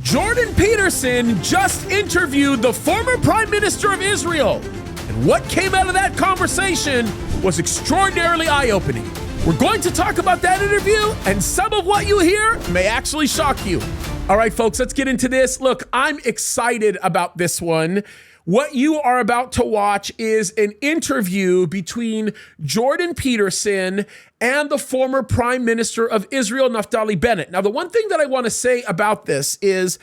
Jordan Peterson just interviewed the former Prime Minister of Israel. And what came out of that conversation was extraordinarily eye-opening. We're going to talk about that interview, and some of what you hear may actually shock you. All right, folks, let's get into this. Look, I'm excited about this one. What you are about to watch is an interview between Jordan Peterson and the former Prime Minister of Israel, Naftali Bennett. Now, the one thing that I want to say about this is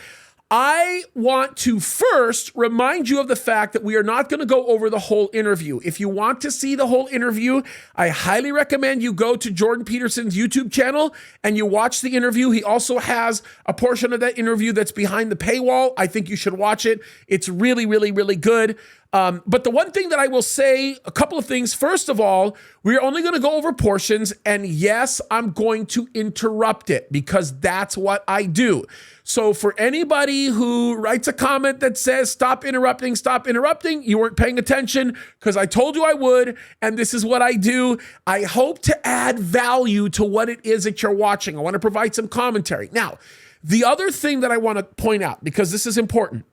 I want to first remind you of the fact that we are not going to go over the whole interview. If you want to see the whole interview, I highly recommend you go to Jordan Peterson's YouTube channel and you watch the interview. He also has a portion of that interview that's behind the paywall. I think you should watch it. It's really, really, really good. But the one thing that I will say, a couple of things. First of all, we're only going to go over portions. And yes, I'm going to interrupt it because that's what I do. So for anybody who writes a comment that says, stop interrupting, you weren't paying attention because I told you I would. And this is what I do. I hope to add value to what it is that you're watching. I want to provide some commentary. Now, the other thing that I want to point out, because this is important,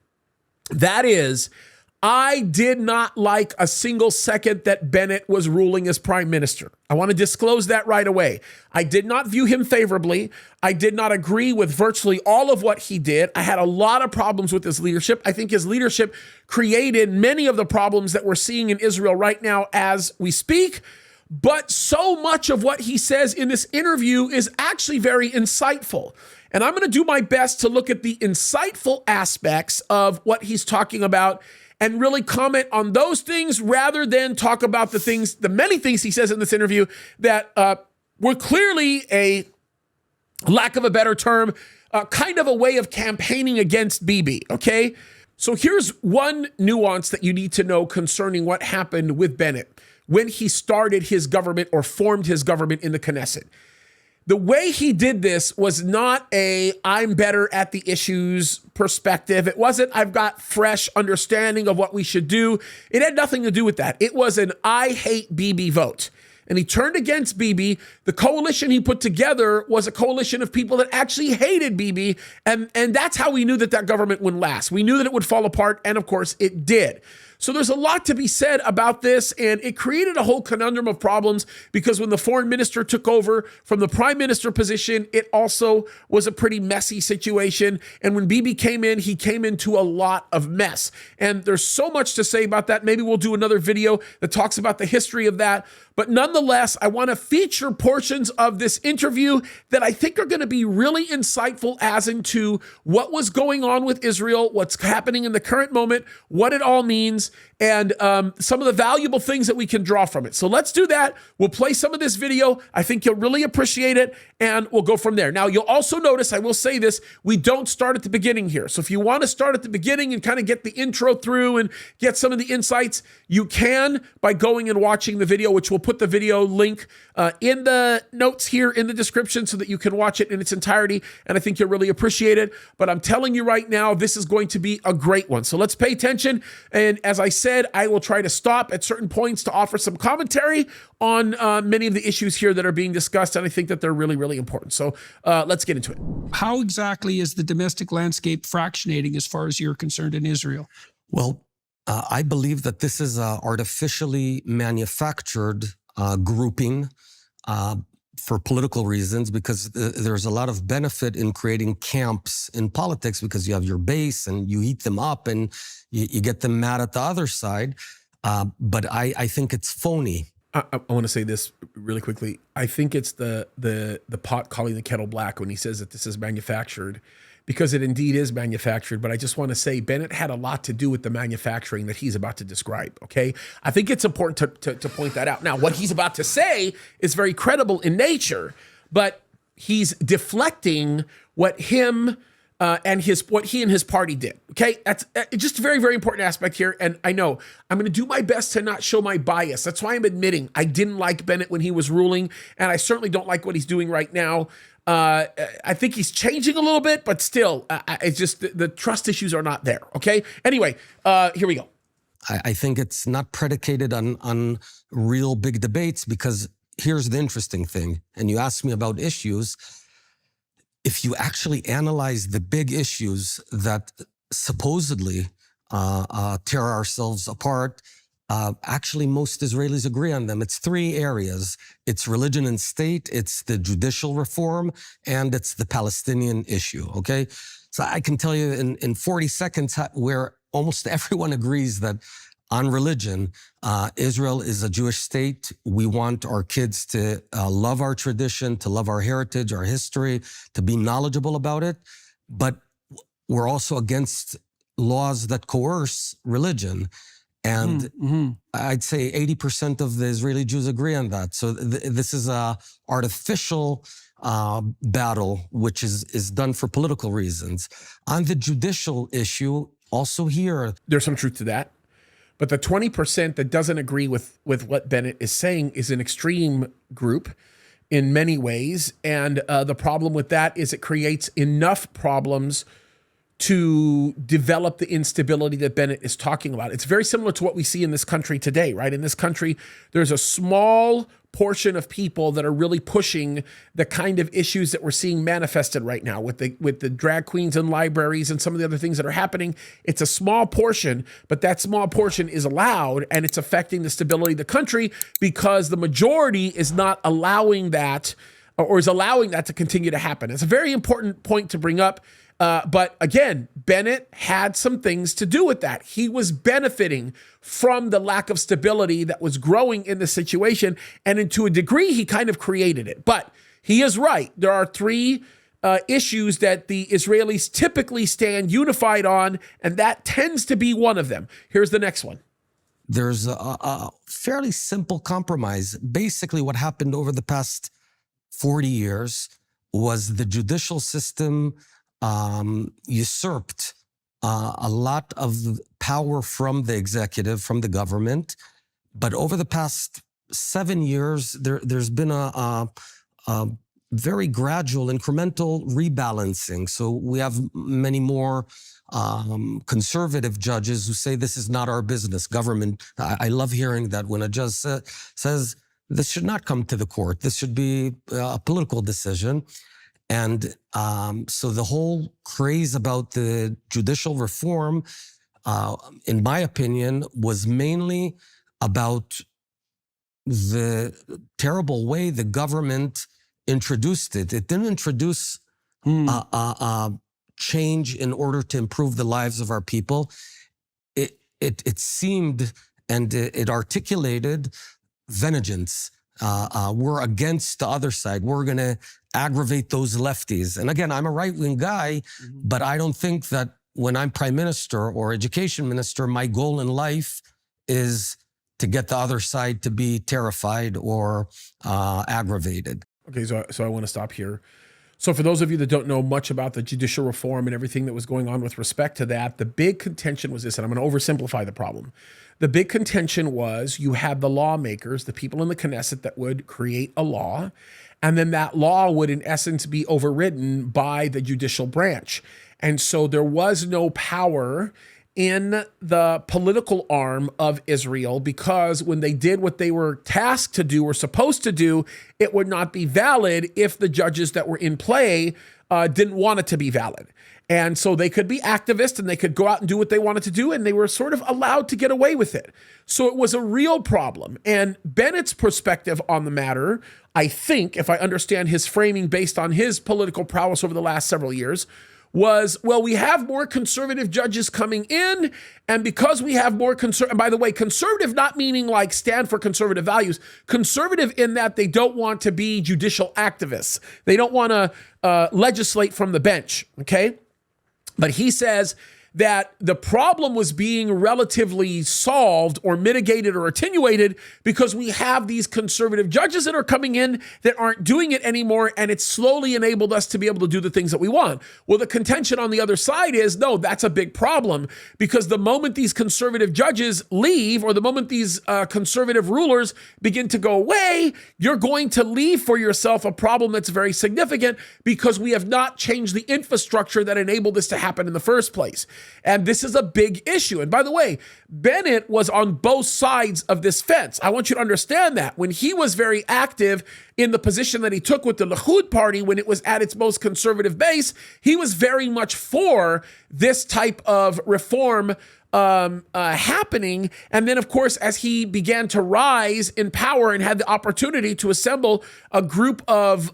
that is, I did not like a single second that Bennett was ruling as prime minister. I want to disclose that right away. I did not view him favorably. I did not agree with virtually all of what he did. I had a lot of problems with his leadership. I think his leadership created many of the problems that we're seeing in Israel right now as we speak. But so much of what he says in this interview is actually very insightful. And I'm going to do my best to look at the insightful aspects of what he's talking about and really comment on those things rather than talk about the many things he says in this interview that were clearly a lack of a better term, kind of a way of campaigning against Bibi, okay? So here's one nuance that you need to know concerning what happened with Bennett when he started his government or formed his government in the Knesset. The way he did this was not a I'm better at the issues perspective. It wasn't I've got fresh understanding of what we should do. It had nothing to do with that. It was an I hate Bibi vote. And he turned against Bibi. The coalition he put together was a coalition of people that actually hated Bibi. And that's how we knew that that government wouldn't last. We knew that it would fall apart. And of course it did. So there's a lot to be said about this, and it created a whole conundrum of problems because when the foreign minister took over from the prime minister position, it also was a pretty messy situation. And when Bibi came in, he came into a lot of mess. And there's so much to say about that. Maybe we'll do another video that talks about the history of that. But nonetheless, I want to feature portions of this interview that I think are going to be really insightful as into what was going on with Israel, what's happening in the current moment, what it all means, and some of the valuable things that we can draw from it. So let's do that. We'll play some of this video. I think you'll really appreciate it, and we'll go from there. Now, you'll also notice, I will say this, we don't start at the beginning here. So if you want to start at the beginning and kind of get the intro through and get some of the insights, you can by going and watching the video, which we'll put the video link in the notes here in the description so that you can watch it in its entirety, and I think you'll really appreciate it. But I'm telling you right now, this is going to be a great one. So let's pay attention, and as I said, I will try to stop at certain points to offer some commentary on many of the issues here that are being discussed, and I think that they're really, really important. So let's get into it. How exactly is the domestic landscape fractionating as far as you're concerned in Israel? Well, I believe that this is an artificially manufactured grouping for political reasons, because there's a lot of benefit in creating camps in politics because you have your base and you heat them up and you get them mad at the other side. But I think it's phony. I want to say this really quickly. I think it's the pot calling the kettle black when he says that this is manufactured, because it indeed is manufactured. But I just want to say Bennett had a lot to do with the manufacturing that he's about to describe, okay? I think it's important to point that out. Now, what he's about to say is very credible in nature, but he's deflecting what he and his party did, okay? That's just a very, very important aspect here. And I know I'm going to do my best to not show my bias. That's why I'm admitting I didn't like Bennett when he was ruling, and I certainly don't like what he's doing right now. I think he's changing a little bit, but still, it's just the trust issues are not there, okay? Anyway, here we go. I think it's not predicated on real big debates, because here's the interesting thing, and you asked me about issues. if you actually analyze the big issues that supposedly tear ourselves apart, actually most Israelis agree on them. It's three areas. It's religion and state, it's the judicial reform, and it's the Palestinian issue, okay? So I can tell you in 40 seconds where almost everyone agrees that on religion, Israel is a Jewish state. We want our kids to love our tradition, to love our heritage, our history, to be knowledgeable about it. But we're also against laws that coerce religion. And I'd say 80% of the Israeli Jews agree on that. So this is a artificial battle, which is done for political reasons. On the judicial issue, also here, there's some truth to that. But the 20% that doesn't agree with what Bennett is saying is an extreme group in many ways. And the problem with that is it creates enough problems to develop the instability that Bennett is talking about. It's very similar to what we see in this country today, right? In this country, there's a small portion of people that are really pushing the kind of issues that we're seeing manifested right now with the drag queens and libraries and some of the other things that are happening. It's a small portion, but that small portion is allowed, and it's affecting the stability of the country because the majority is not allowing that, or is allowing that to continue to happen. It's a very important point to bring up. But again, Bennett had some things to do with that. He was benefiting from the lack of stability that was growing in the situation. And to a degree, he kind of created it. But he is right. There are three issues that the Israelis typically stand unified on, and that tends to be one of them. Here's the next one. There's a fairly simple compromise. Basically, what happened over the past 40 years was the judicial system usurped a lot of power from the executive, from the government. But over the past 7 years, there's been a very gradual, incremental rebalancing. So we have many more conservative judges who say this is not our business. Government, I love hearing that when a judge says this should not come to the court. This should be a political decision. And so the whole craze about the judicial reform, in my opinion, was mainly about the terrible way the government introduced it. It didn't introduce change in order to improve the lives of our people. It seemed, and it articulated vengeance. We're against the other side. We're going to aggravate those lefties. And again, I'm a right-wing guy, but I don't think that when I'm prime minister or education minister, my goal in life is to get the other side to be terrified or aggravated. Okay, so I want to stop here. So for those of you that don't know much about the judicial reform and everything that was going on with respect to that, the big contention was this, and I'm going to oversimplify the problem. The big contention was you had the lawmakers, the people in the Knesset that would create a law, and then that law would in essence be overridden by the judicial branch. And so there was no power in the political arm of Israel because when they did what they were tasked to do or supposed to do, it would not be valid if the judges that were in play didn't want it to be valid. And so they could be activists and they could go out and do what they wanted to do, and they were sort of allowed to get away with it. So it was a real problem. And Bennett's perspective on the matter, I think, if I understand his framing based on his political prowess over the last several years, was, well, we have more conservative judges coming in, and because we have more and by the way, conservative not meaning like stand for conservative values, conservative in that they don't want to be judicial activists. They don't want to legislate from the bench, okay? But he says that the problem was being relatively solved or mitigated or attenuated because we have these conservative judges that are coming in that aren't doing it anymore, and it's slowly enabled us to be able to do the things that we want. Well, the contention on the other side is, no, that's a big problem because the moment these conservative judges leave or the moment these conservative rulers begin to go away, you're going to leave for yourself a problem that's very significant because we have not changed the infrastructure that enabled this to happen in the first place. And this is a big issue. And by the way, Bennett was on both sides of this fence. I want you to understand that. When he was very active in the position that he took with the Likud party, when it was at its most conservative base, he was very much for this type of reform happening. And then, of course, as he began to rise in power and had the opportunity to assemble a group of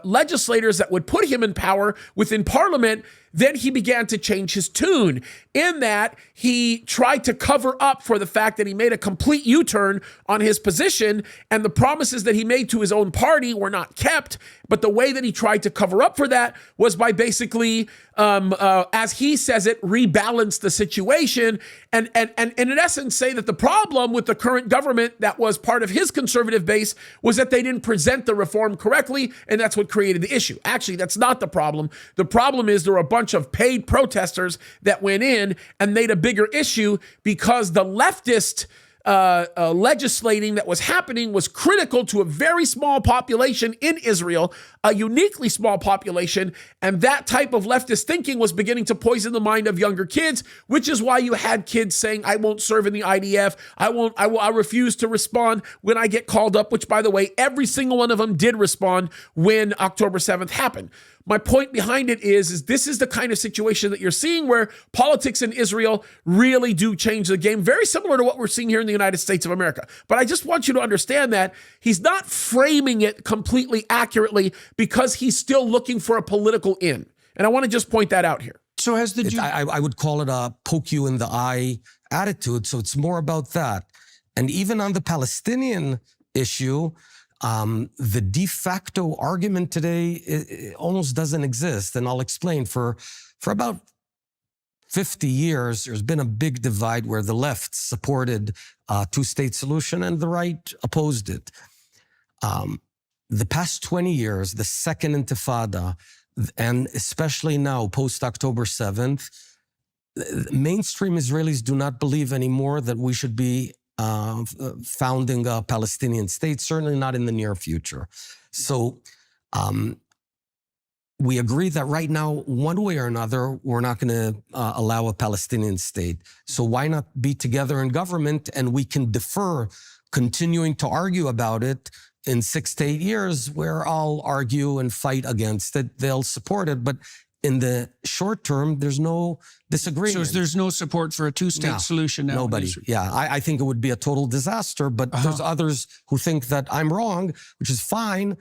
legislators that would put him in power within parliament, then he began to change his tune, in that he tried to cover up for the fact that he made a complete U-turn on his position, and the promises that he made to his own party were not kept. But the way that he tried to cover up for that was by basically, as he says it, rebalance the situation, and in essence say that the problem with the current government that was part of his conservative base was that they didn't present the reform correctly, and that's what created the issue. Actually, that's not the problem. The problem is there were a bunch of paid protesters that went in and made a bigger issue because the leftist legislating that was happening was critical to a very small population in Israel, a uniquely small population, and that type of leftist thinking was beginning to poison the mind of younger kids, which is why you had kids saying, I won't serve in the IDF, I refuse to respond when I get called up, which, by the way, every single one of them did respond when October 7th happened. My point behind it is this is the kind of situation that you're seeing where politics in Israel really do change the game, very similar to what we're seeing here in the United States of America. But I just want you to understand that he's not framing it completely accurately because he's still looking for a political in. And I want to just point that out here. So has the I would call it a poke you in the eye attitude. So it's more about that. And even on the Palestinian issue, the de facto argument today it almost doesn't exist. And I'll explain. For about 50 years, there's been a big divide where the left supported a two-state solution and the right opposed it. The past 20 years, the second Intifada, and especially now, post-October 7th, mainstream Israelis do not believe anymore that we should be founding a Palestinian state, certainly not in the near future. So we agree that right now, one way or another, we're not going to allow a Palestinian state. So why not be together in government, and we can defer continuing to argue about it in 6 to 8 years, where I'll argue and fight against it. They'll support it, but in the short term, there's no disagreement. So there's no support for a two-state solution now? Nobody. Yeah, I think it would be a total disaster, but there's others who think that I'm wrong, which is fine.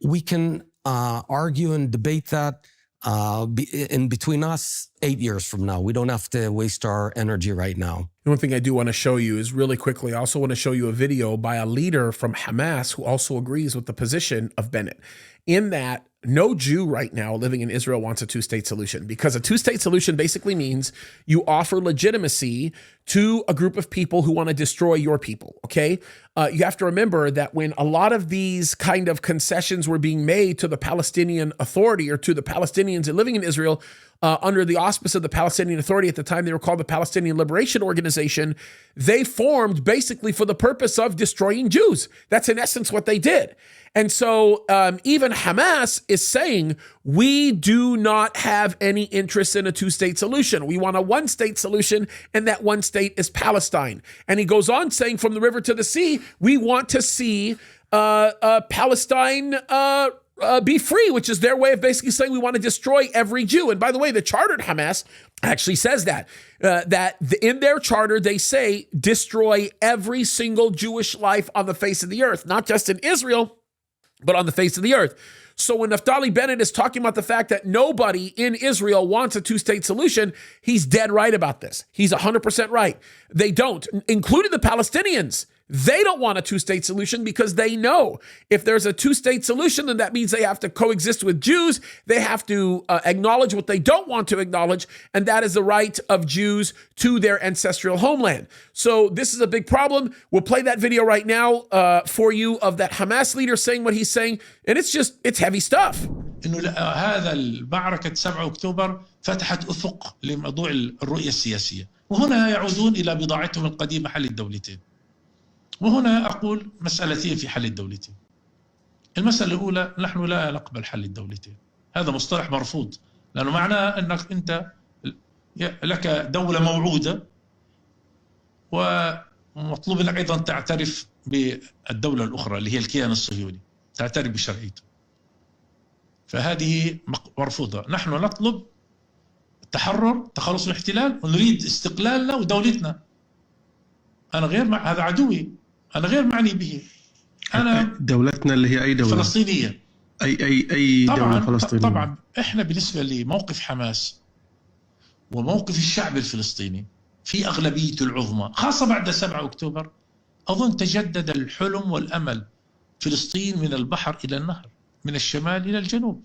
We can argue and debate that in between us 8 years from now. We don't have to waste our energy right now. One thing I do want to show you is really quickly, I also want to show you a video by a leader from Hamas who also agrees with the position of Bennett, in that no Jew right now living in Israel wants a two-state solution, because a two-state solution basically means you offer legitimacy to a group of people who want to destroy your people, okay? You have to remember that when a lot of these kind of concessions were being made to the Palestinian Authority or to the Palestinians living in Israel, under the auspice of the Palestinian Authority, at the time they were called the Palestinian Liberation Organization, they formed basically for the purpose of destroying Jews. That's in essence what they did. And so even Hamas is saying, we do not have any interest in a two-state solution. We want a one-state solution, and that one state is Palestine. And he goes on saying, from the river to the sea, we want to see Palestine be free, which is their way of basically saying we want to destroy every Jew. And by the way, the chartered Hamas actually says that in their charter, they say destroy every single Jewish life on the face of the earth, not just in Israel, but on the face of the earth. So when Naftali Bennett is talking about the fact that nobody in Israel wants a two-state solution, he's dead right about this. He's 100% right. They don't, including the Palestinians. They don't want a two-state solution because they know if there's a two-state solution, then that means they have to coexist with Jews. They have to acknowledge what they don't want to acknowledge, and that is the right of Jews to their ancestral homeland. So this is a big problem. We'll play that video right now for you of that Hamas leader saying what he's saying, and it's heavy stuff. إنه هذا المعركة 7 أكتوبر فتحت أفق لموضوع الرؤية السياسية، وهنا يعودون إلى بضاعتهم القديمة حل الدولتين. وهنا أقول مسألتين في حل الدولتين. المسألة الأولى، نحن لا نقبل حل الدولتين. هذا مصطلح مرفوض، لأنه معناه أنك أنت لك دولة موعودة، ومطلوب منك أيضا تعترف بالدولة الأخرى اللي هي الكيان الصهيوني، تعترف بشرعيته. فهذه مرفوضة. نحن نطلب التحرر، تخلص من الاحتلال، ونريد استقلالنا ودولتنا. أنا غير هذا عدوي، أنا غير معني به. أنا دولتنا اللي هي أي دولة فلسطينية، أي دولة فلسطينية. طبعا إحنا بالنسبة لموقف حماس وموقف الشعب الفلسطيني في أغلبيته العظمى، خاصة بعد 7 أكتوبر، أظن تجدد الحلم والأمل. فلسطين من البحر إلى النهر، من الشمال إلى الجنوب.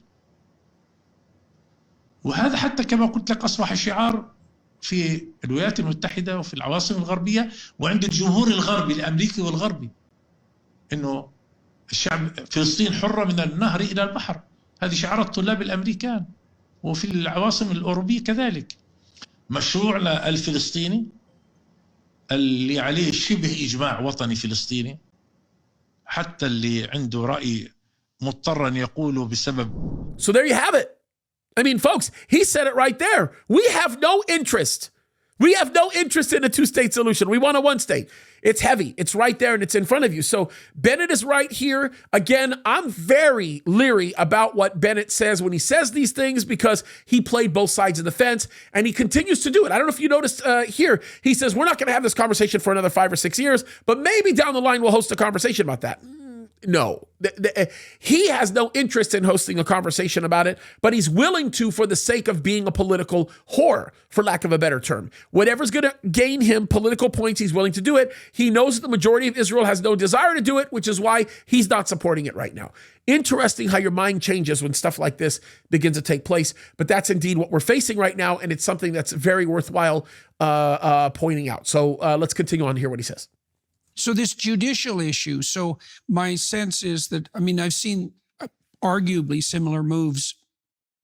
وهذا حتى كما قلت لك أصبح شعار في الولايات المتحدة وفي العواصم الغربية وعند الجمهور الغربي الأمريكي والغربي، إنه الشعب فلسطين حرة من النهر إلى البحر. هذه شعار الطلاب الأمريكان، وفي العواصم الأوروبية كذلك. مشروعنا الفلسطيني اللي عليه شبه إجماع وطني فلسطيني، حتى اللي عنده رأي مضطر أن يقوله بسبب. So there you have it. I mean, folks, he said it right there. We have no interest. We have no interest in a two-state solution. We want a one-state. It's heavy. It's right there, and it's in front of you. So Bennett is right here. Again, I'm very leery about what Bennett says when he says these things, because he played both sides of the fence, and he continues to do it. I don't know if you noticed here, he says, we're not going to have this conversation for another 5 or 6 years, but maybe down the line we'll host a conversation about that. No, he has no interest in hosting a conversation about it, but he's willing to for the sake of being a political whore, for lack of a better term. Whatever's going to gain him political points, he's willing to do it. He knows that the majority of Israel has no desire to do it, which is why he's not supporting it right now. Interesting how your mind changes when stuff like this begins to take place, but that's indeed what we're facing right now, and it's something that's very worthwhile pointing out. So let's continue on to hear what he says. So this judicial issue, so my sense is that, I mean, I've seen arguably similar moves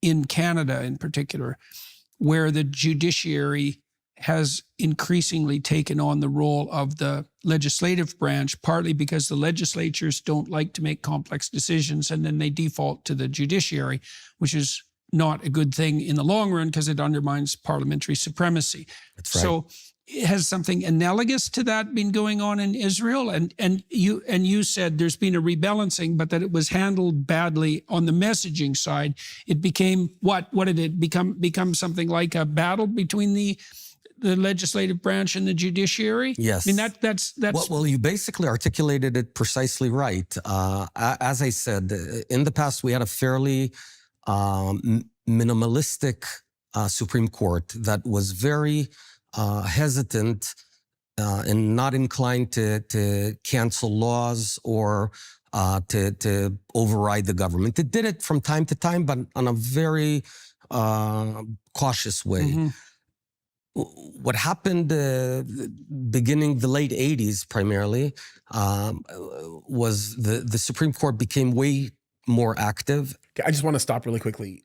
in Canada in particular, where the judiciary has increasingly taken on the role of the legislative branch, partly because the legislatures don't like to make complex decisions, and then they default to the judiciary, which is not a good thing in the long run because it undermines parliamentary supremacy. That's right. So has something analogous to that been going on in Israel? And you said there's been a rebalancing, but that it was handled badly on the messaging side. It became what did it become something like a battle between the legislative branch and the judiciary? Yes. I mean that's well, you basically articulated it precisely right. As I said, in the past we had a fairly minimalistic Supreme Court that was very hesitant and not inclined to cancel laws or to override the government. It did it from time to time, but on a very cautious way. Mm-hmm. What happened beginning the late 80s primarily was the Supreme Court became way more active. I just want to stop really quickly.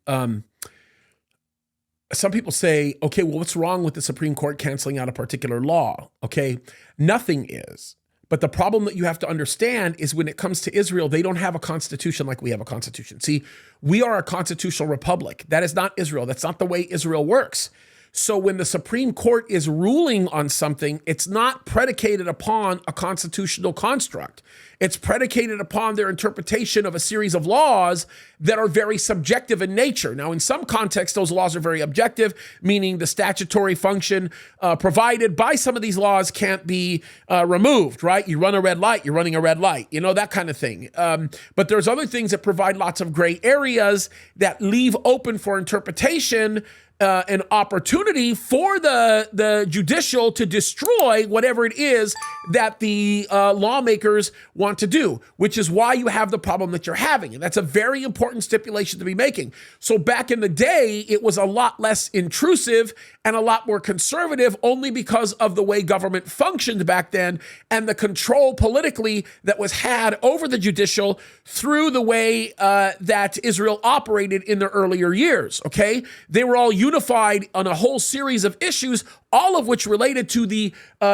Some people say, okay, well, what's wrong with the Supreme Court canceling out a particular law? Okay, nothing is. But the problem that you have to understand is when it comes to Israel, they don't have a constitution like we have a constitution. See, we are a constitutional republic. That is not Israel. That's not the way Israel works. So when the Supreme Court is ruling on something, it's not predicated upon a constitutional construct. It's predicated upon their interpretation of a series of laws that are very subjective in nature. Now, in some contexts, those laws are very objective, meaning the statutory function provided by some of these laws can't be removed, right? You run a red light, you're running a red light, you know, that kind of thing. But there's other things that provide lots of gray areas that leave open for interpretation an opportunity for the judicial to destroy whatever it is that the lawmakers want to do, which is why you have the problem that you're having. And that's a very important stipulation to be making. So back in the day, it was a lot less intrusive and a lot more conservative only because of the way government functioned back then and the control politically that was had over the judicial through the way that Israel operated in the earlier years, okay? They were all unified on a whole series of issues, all of which related to the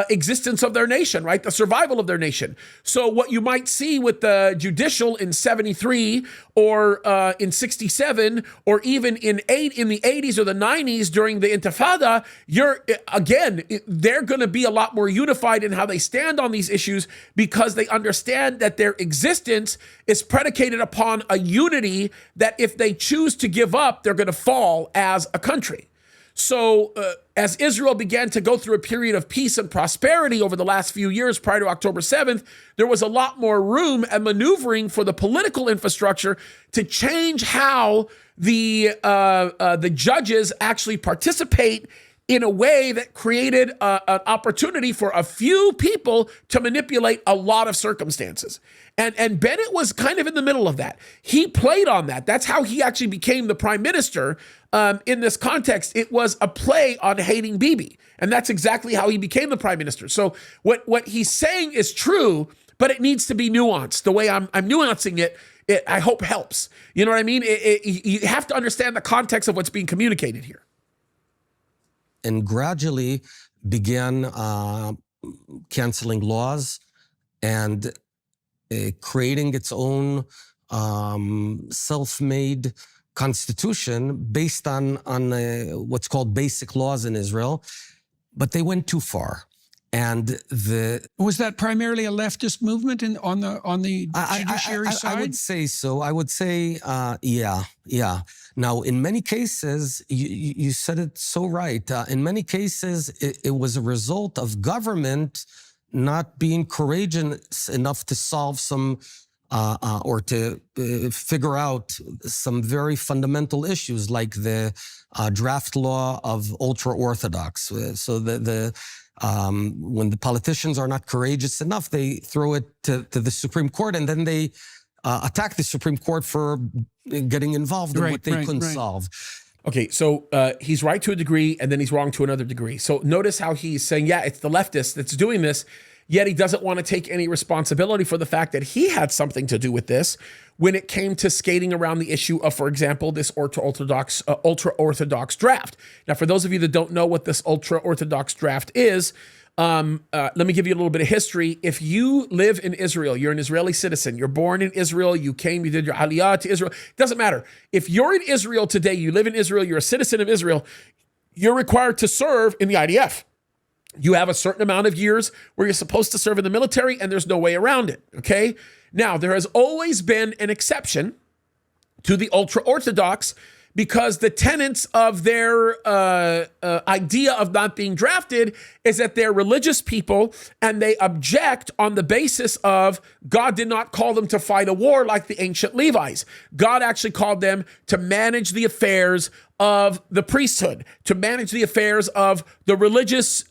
existence of their nation, right? The survival of their nation. So what you might see with the Judicial in 73 or in 67 or even in the 80s or the 90s during the Intifada, they're going to be a lot more unified in how they stand on these issues because they understand that their existence is predicated upon a unity that if they choose to give up, they're going to fall as a country. So as Israel began to go through a period of peace and prosperity over the last few years prior to October 7th, there was a lot more room and maneuvering for the political infrastructure to change how the judges actually participate in a way that created an opportunity for a few people to manipulate a lot of circumstances. And Bennett was kind of in the middle of that. He played on that. That's how he actually became the prime minister in this context. It was a play on hating Bibi. And that's exactly how he became the prime minister. So what he's saying is true, but it needs to be nuanced. The way I'm nuancing it, I hope helps. You know what I mean? You have to understand the context of what's being communicated here. And gradually began canceling laws and creating its own self-made constitution based on what's called basic laws in Israel. But they went too far. And was that primarily a leftist movement on the judiciary side? I would say so. I would say, yeah. Now, in many cases, you said it so right. In many cases, it was a result of government not being courageous enough to solve some or to figure out some very fundamental issues, like the draft law of Ultra-Orthodox. So when the politicians are not courageous enough, they throw it to the Supreme Court, and then they attack the Supreme Court for getting involved in what they couldn't solve. Okay, so he's right to a degree, and then he's wrong to another degree. So notice how he's saying, yeah, it's the leftist that's doing this, yet he doesn't want to take any responsibility for the fact that he had something to do with this when it came to skating around the issue of, for example, this ultra-Orthodox draft. Now, for those of you that don't know what this ultra-Orthodox draft is, let me give you a little bit of history. If you live in Israel, you're an Israeli citizen, you're born in Israel, you did your aliyah to Israel, it doesn't matter. If you're in Israel today, you live in Israel, you're a citizen of Israel, you're required to serve in the IDF. You have a certain amount of years where you're supposed to serve in the military, and there's no way around it, okay? Now, there has always been an exception to the ultra-Orthodox because the tenets of their idea of not being drafted is that they're religious people and they object on the basis of God did not call them to fight a war like the ancient Levites. God actually called them to manage the affairs of the priesthood, to manage the affairs of the religious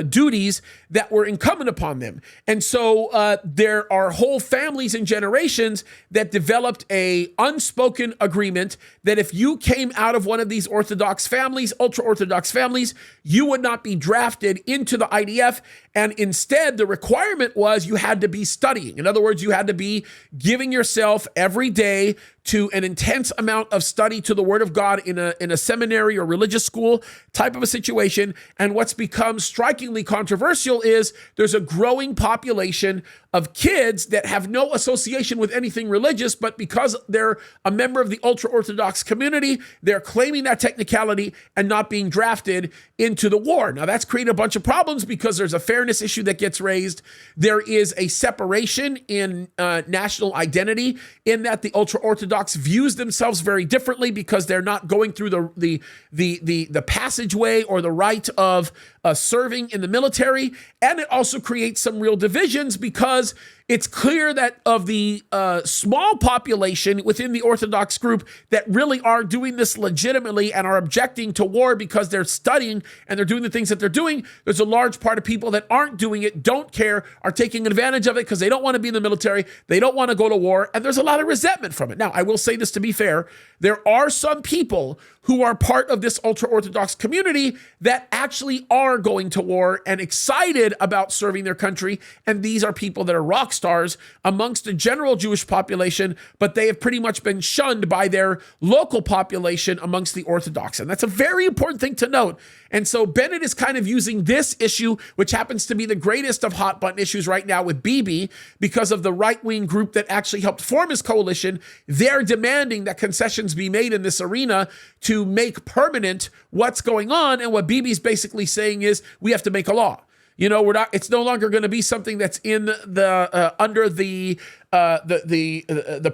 duties that were incumbent upon them. And so there are whole families and generations that developed a unspoken agreement that if you came out of one of these Orthodox families, ultra-Orthodox families, you would not be drafted into the IDF. And instead, the requirement was you had to be studying. In other words, you had to be giving yourself every day to an intense amount of study to the Word of God in a seminary or religious school type of a situation. And what's become strikingly controversial is there's a growing population of kids that have no association with anything religious, but because they're a member of the ultra-Orthodox community, they're claiming that technicality and not being drafted into the war. Now, that's created a bunch of problems because there's a fairness issue that gets raised. There is a separation in national identity in that the ultra-Orthodox views themselves very differently because they're not going through the passageway or the rite of serving in the military. And it also creates some real divisions because it's clear that of the small population within the Orthodox group that really are doing this legitimately and are objecting to war because they're studying and they're doing the things that they're doing, there's a large part of people that aren't doing it, don't care, are taking advantage of it because they don't want to be in the military, they don't want to go to war, and there's a lot of resentment from it. Now, I will say this to be fair, there are some people who are part of this ultra-Orthodox community that actually are going to war and excited about serving their country, and these are people that are rock stars amongst the general Jewish population, but they have pretty much been shunned by their local population amongst the Orthodox. And that's a very important thing to note. And so Bennett is kind of using this issue, which happens to be the greatest of hot button issues right now with Bibi, because of the right-wing group that actually helped form his coalition. They're demanding that concessions be made in this arena to make permanent what's going on. And what Bibi's basically saying is we have to make a law. You know, it's no longer going to be something that's in the under the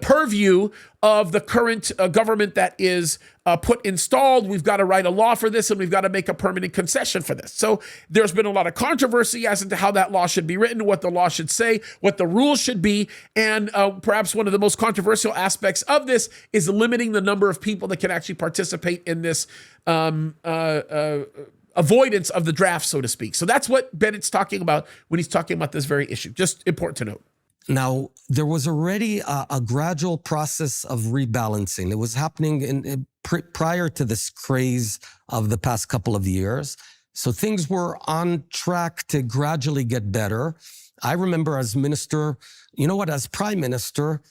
purview of the current government that is installed. We've got to write a law for this, and we've got to make a permanent concession for this. So there's been a lot of controversy as to how that law should be written, what the law should say, what the rules should be. And perhaps one of the most controversial aspects of this is limiting the number of people that can actually participate in this avoidance of the draft, so to speak. So that's what Bennett's talking about when he's talking about this very issue. Just important to note. Now, there was already a gradual process of rebalancing. It was happening prior to this craze of the past couple of years. So things were on track to gradually get better. I remember as minister, as prime minister,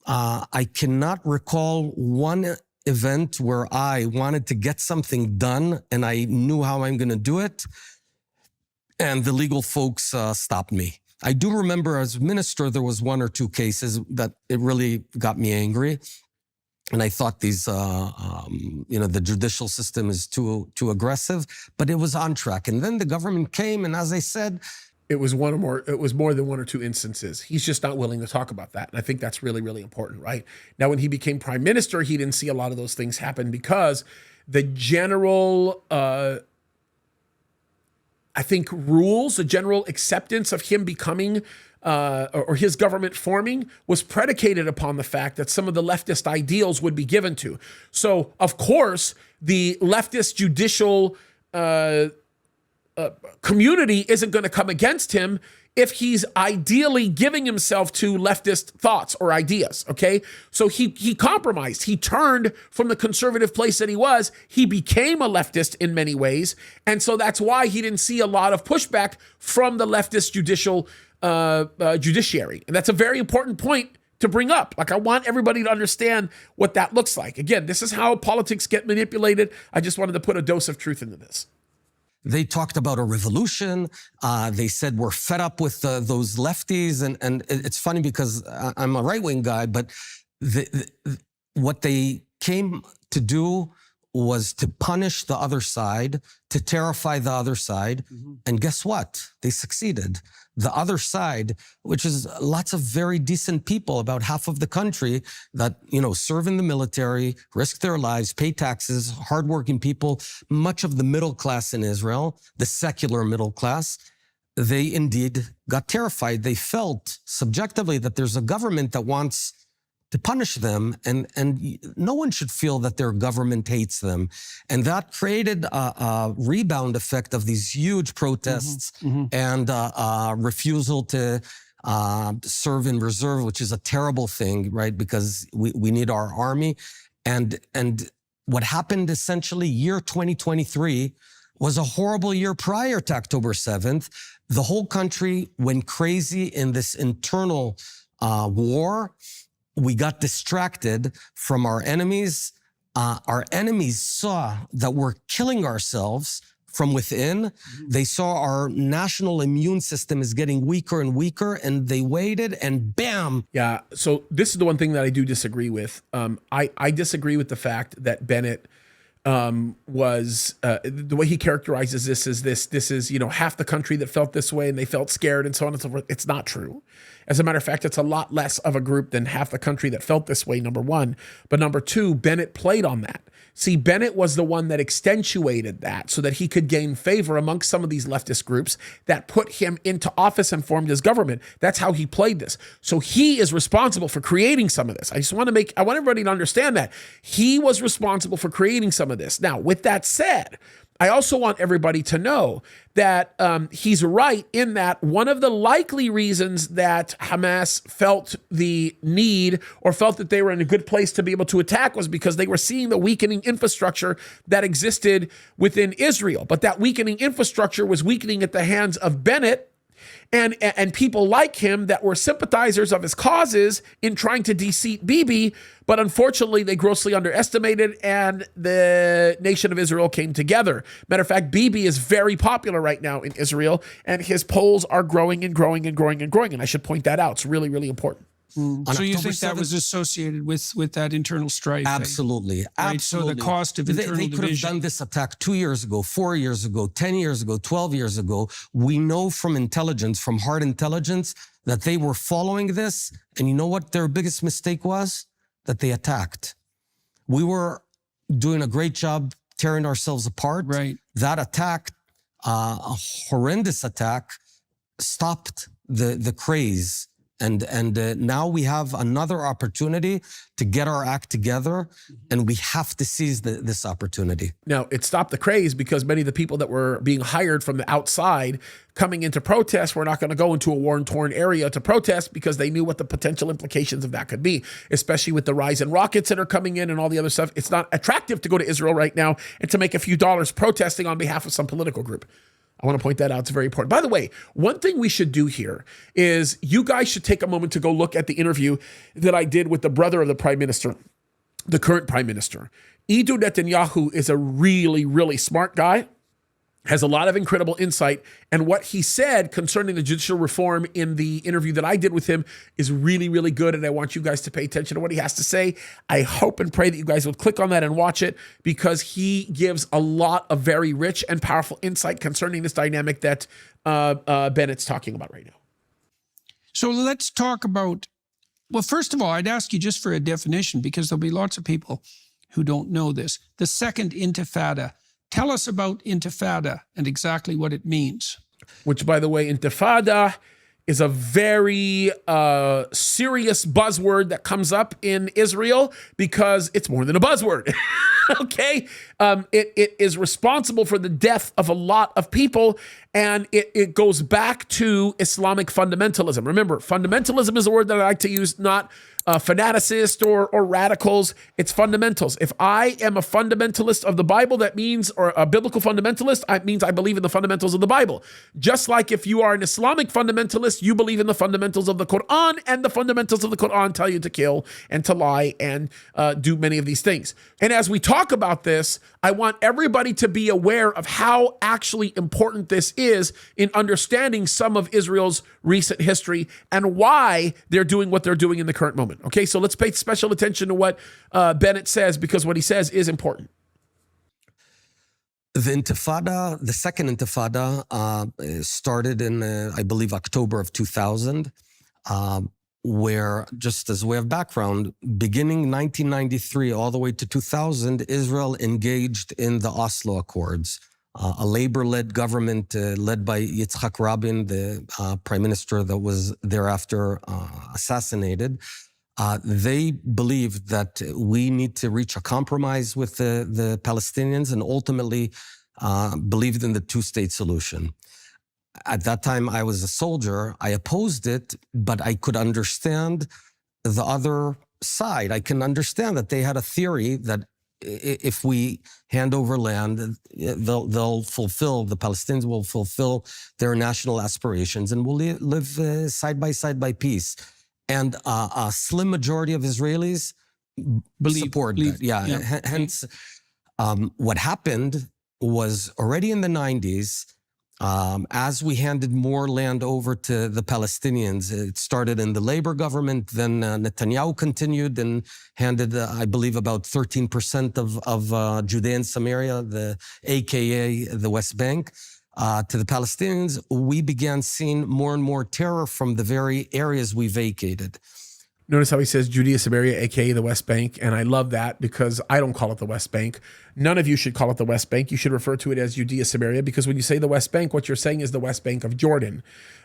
I cannot recall one event where I wanted to get something done and I knew how I'm going to do it, and the legal folks stopped me. I do remember as minister, there was one or two cases that it really got me angry. And I thought the judicial system is too aggressive, but it was on track. And then the government came, and as I said, it was more than one or two instances. He's just not willing to talk about that. And I think that's really, really important, right? Now, when he became prime minister, he didn't see a lot of those things happen because the general, I think, rules, the general acceptance of him becoming or his government forming was predicated upon the fact that some of the leftist ideals would be given to. So, of course, the leftist judicial community isn't going to come against him if he's ideally giving himself to leftist thoughts or ideas, okay? So he compromised. He turned from the conservative place that he was. He became a leftist in many ways, and so that's why he didn't see a lot of pushback from the leftist judiciary. And that's a very important point to bring up. Like, I want everybody to understand what that looks like. Again, this is how politics get manipulated. I just wanted to put a dose of truth into this. They talked about a revolution. They said we're fed up with those lefties. And it's funny because I'm a right-wing guy, but what they came to do was to punish the other side, to terrify the other side. Mm-hmm. And guess what? They succeeded. The other side, which is lots of very decent people, about half of the country that, serve in the military, risk their lives, pay taxes, hardworking people, much of the middle class in Israel, the secular middle class, they indeed got terrified. They felt subjectively that there's a government that wants to punish them, and no one should feel that their government hates them. And that created a rebound effect of these huge protests and refusal to serve in reserve, which is a terrible thing, right? Because we need our army. And what happened essentially, year 2023 was a horrible year prior to October 7th. The whole country went crazy in this internal war. We got distracted from our enemies. Our enemies saw that we're killing ourselves from within. Mm-hmm. They saw our national immune system is getting weaker and weaker, and they waited, and bam. Yeah, so this is the one thing that I do disagree with. I disagree with the fact that Bennett was the way he characterizes this is half the country that felt this way and they felt scared and so on and so forth. It's not true. As a matter of fact, it's a lot less of a group than half the country that felt this way, number one. But number two, Bennett played on that. See, Bennett was the one that accentuated that so that he could gain favor amongst some of these leftist groups that put him into office and formed his government. That's how he played this. So he is responsible for creating some of this. I want everybody to understand that. He was responsible for creating some of this. Now, with that said, I also want everybody to know that he's right in that one of the likely reasons that Hamas felt the need or felt that they were in a good place to be able to attack was because they were seeing the weakening infrastructure that existed within Israel. But that weakening infrastructure was weakening at the hands of Bennett and people like him that were sympathizers of his causes in trying to de-seat Bibi, but unfortunately they grossly underestimated, and the nation of Israel came together. Matter of fact, Bibi is very popular right now in Israel, and his polls are growing and growing and growing and growing, and I should point that out. It's really, really important. So you think that was associated with that internal strife? Absolutely. Right? Absolutely. So the cost of internal they could have division. done this attack 2 years ago, 4 years ago, 10 years ago, 12 years ago. We know from intelligence, from hard intelligence, that they were following this. And you know what their biggest mistake was? That they attacked. We were doing a great job tearing ourselves apart. Right. That attack, a horrendous attack, stopped the craze. And now we have another opportunity to get our act together, and we have to seize this opportunity. Now, it stopped the craze because many of the people that were being hired from the outside coming into protest were not going to go into a war-torn area to protest because they knew what the potential implications of that could be, especially with the rise in rockets that are coming in and all the other stuff. It's not attractive to go to Israel right now and to make a few dollars protesting on behalf of some political group. I want to point that out. It's very important. By the way, one thing we should do here is you guys should take a moment to go look at the interview that I did with the brother of the prime minister, the current prime minister. Edu Netanyahu is a really, really smart guy, has a lot of incredible insight. And what he said concerning the judicial reform in the interview that I did with him is really, really good. And I want you guys to pay attention to what he has to say. I hope and pray that you guys will click on that and watch it, because he gives a lot of very rich and powerful insight concerning this dynamic that Bennett's talking about right now. So let's talk about, well, first of all, I'd ask you just for a definition, because there'll be lots of people who don't know this. The second Intifada. Tell us about Intifada and exactly what it means. Which, by the way, Intifada is a very serious buzzword that comes up in Israel because it's more than a buzzword. Okay? It is responsible for the death of a lot of people, and it goes back to Islamic fundamentalism. Remember, fundamentalism is a word that I like to use, not fanaticist or radicals. It's fundamentals. If I am a fundamentalist of the Bible, that means, or a biblical fundamentalist, it means I believe in the fundamentals of the Bible. Just like if you are an Islamic fundamentalist, you believe in the fundamentals of the Quran, and the fundamentals of the Quran tell you to kill and to lie and do many of these things. And as we talk about this, I want everybody to be aware of how actually important this is in understanding some of Israel's recent history and why they're doing what they're doing in the current moment. Okay, so let's pay special attention to what Bennett says, because what he says is important. The Intifada, the second Intifada, started in, I believe, October of 2000, where, just as a way of background, beginning 1993 all the way to 2000, Israel engaged in the Oslo Accords, a labor-led government led by Yitzhak Rabin, the prime minister that was thereafter assassinated. They believed that we need to reach a compromise with the Palestinians, and ultimately believed in the two-state solution. At that time, I was a soldier. I opposed it, but I could understand the other side. I can understand that they had a theory that if we hand over land, they'll fulfill, the Palestinians will fulfill their national aspirations, and we'll live side by peace. And a slim majority of Israelis support that. Yeah. Hence, what happened was already in the 90s, as we handed more land over to the Palestinians, it started in the Labor government, then Netanyahu continued and handed, I believe, about 13% of Judea and Samaria, the AKA the West Bank, to the Palestinians. We began seeing more and more terror from the very areas we vacated. Notice how he says Judea, Samaria, aka the West Bank, and I love that because I don't call it the West Bank. None of you should call it the West Bank. You should refer to it as Judea, Samaria, because when you say the West Bank, what you're saying is the West Bank of Jordan.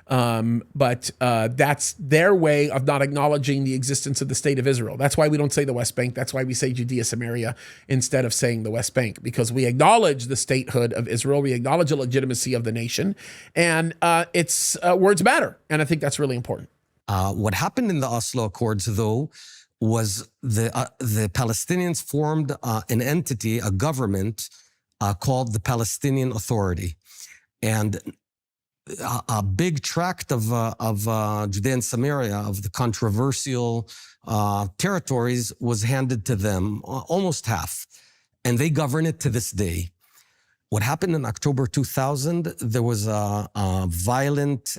But that's their way of not acknowledging the existence of the state of Israel. That's why we don't say the West Bank. That's why we say Judea, Samaria instead of saying the West Bank, because we acknowledge the statehood of Israel. We acknowledge the legitimacy of the nation, and it's words matter. And I think that's really important. What happened in the Oslo Accords, though, was the Palestinians formed an entity, a government called the Palestinian Authority. And a big tract of Judea and Samaria, of the controversial territories, was handed to them, almost half, and they govern it to this day. What happened in October 2000, there was a violent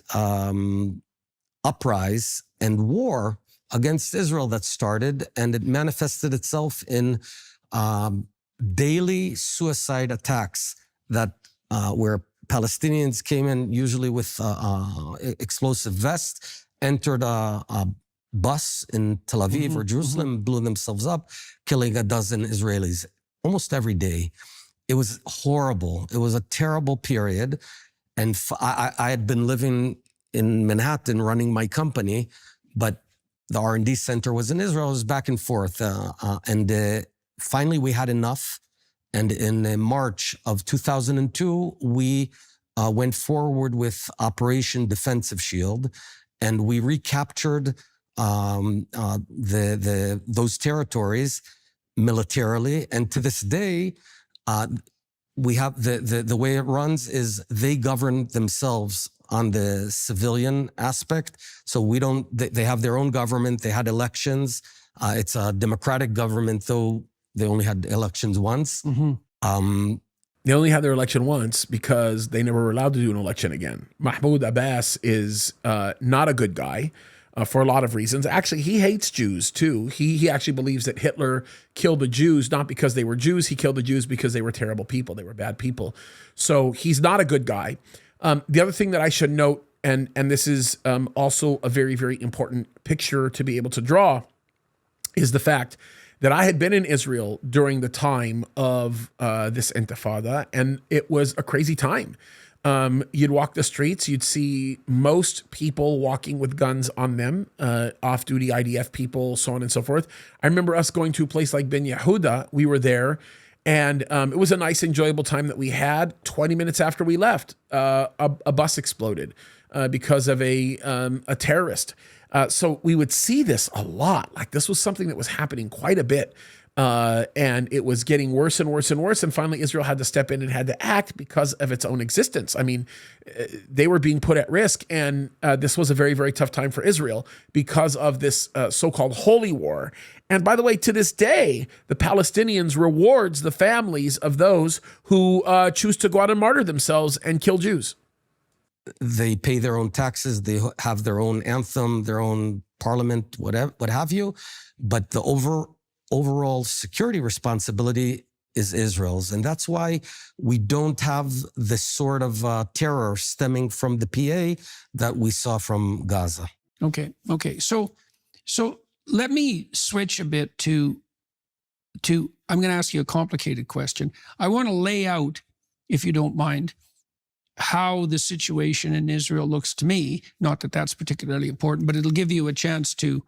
uprise and war against Israel that started, and it manifested itself in daily suicide attacks that where Palestinians came in, usually with explosive vests, entered a bus in Tel Aviv or Jerusalem, blew themselves up, killing a dozen Israelis almost every day. It was horrible. It was a terrible period. And I had been living in Manhattan running my company, but the R&D center was in Israel. It was back and forth. Finally, we had enough. And in March of 2002, we went forward with Operation Defensive Shield, and we recaptured those territories militarily. And to this day, we have the way it runs is they govern themselves on the civilian aspect. So we don't. They have their own government. They had elections. It's a democratic government, though. They only had elections once. They only had their election once because they never were allowed to do an election again. Mahmoud Abbas is not a good guy for a lot of reasons. Actually, he hates Jews too. He actually believes that Hitler killed the Jews not because they were Jews. He killed the Jews because they were terrible people. They were bad people. So he's not a good guy. The other thing that I should note, and this is also a very, very important picture to be able to draw, is the fact that I had been in Israel during the time of this Intifada, and it was a crazy time. You'd walk the streets, you'd see most people walking with guns on them, off-duty IDF people, so on and so forth. I remember us going to a place like Ben Yehuda. We were there, and it was a nice, enjoyable time that we had. 20 minutes after we left, a bus exploded because of a terrorist. So we would see this a lot. Like, this was something that was happening quite a bit. And it was getting worse and worse and worse. And finally, Israel had to step in and had to act because of its own existence. I mean, they were being put at risk. And this was a very, very tough time for Israel because of this so-called holy war. And by the way, to this day, the Palestinians rewards the families of those who choose to go out and martyr themselves and kill Jews. They pay their own taxes. They have their own anthem, their own parliament, whatever, what have you. But the overall security responsibility is Israel's. And that's why we don't have the sort of terror stemming from the PA that we saw from Gaza. Okay. So let me switch a bit to I'm going to ask you a complicated question. I want to lay out, if you don't mind, how the situation in Israel looks to me. Not that that's particularly important, but it'll give you a chance to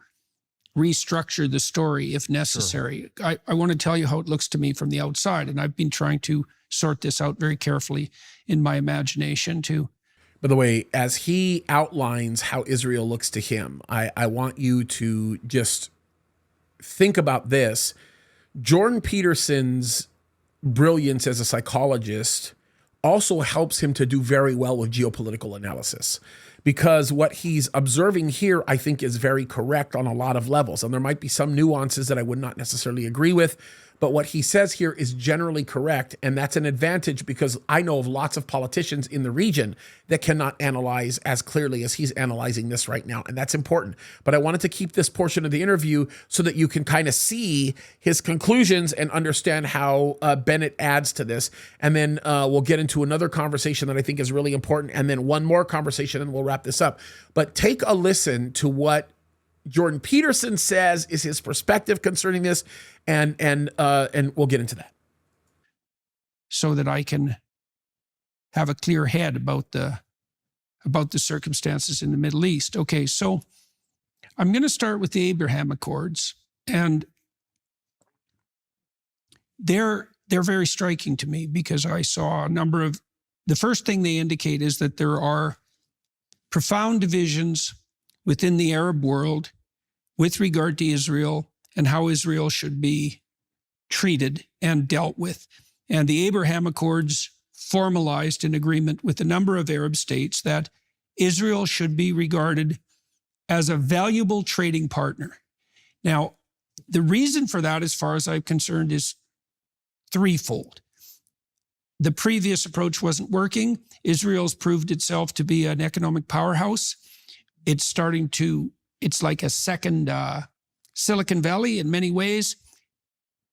restructure the story if necessary. Sure. I want to tell you how it looks to me from the outside, and I've been trying to sort this out very carefully in my imagination too. By the way, as he outlines how Israel looks to him, I want you to just think about this. Jordan Peterson's brilliance as a psychologist also helps him to do very well with geopolitical analysis, because what he's observing here, I think, is very correct on a lot of levels. And there might be some nuances that I would not necessarily agree with, but what he says here is generally correct. And that's an advantage, because I know of lots of politicians in the region that cannot analyze as clearly as he's analyzing this right now. And that's important. But I wanted to keep this portion of the interview so that you can kind of see his conclusions and understand how Bennett adds to this. And then we'll get into another conversation that I think is really important. And then one more conversation, and we'll wrap this up. But take a listen to what Jordan Peterson says is his perspective concerning this, and we'll get into that, so that I can have a clear head about the circumstances in the Middle East. Okay, so I'm going to start with the Abraham Accords, and they're very striking to me, because I saw a number of. The first thing they indicate is that there are profound divisions within the Arab world with regard to Israel and how Israel should be treated and dealt with. And the Abraham Accords formalized an agreement with a number of Arab states that Israel should be regarded as a valuable trading partner. Now, the reason for that, as far as I'm concerned, is threefold. The previous approach wasn't working. Israel's proved itself to be an economic powerhouse. It's like a second Silicon Valley in many ways.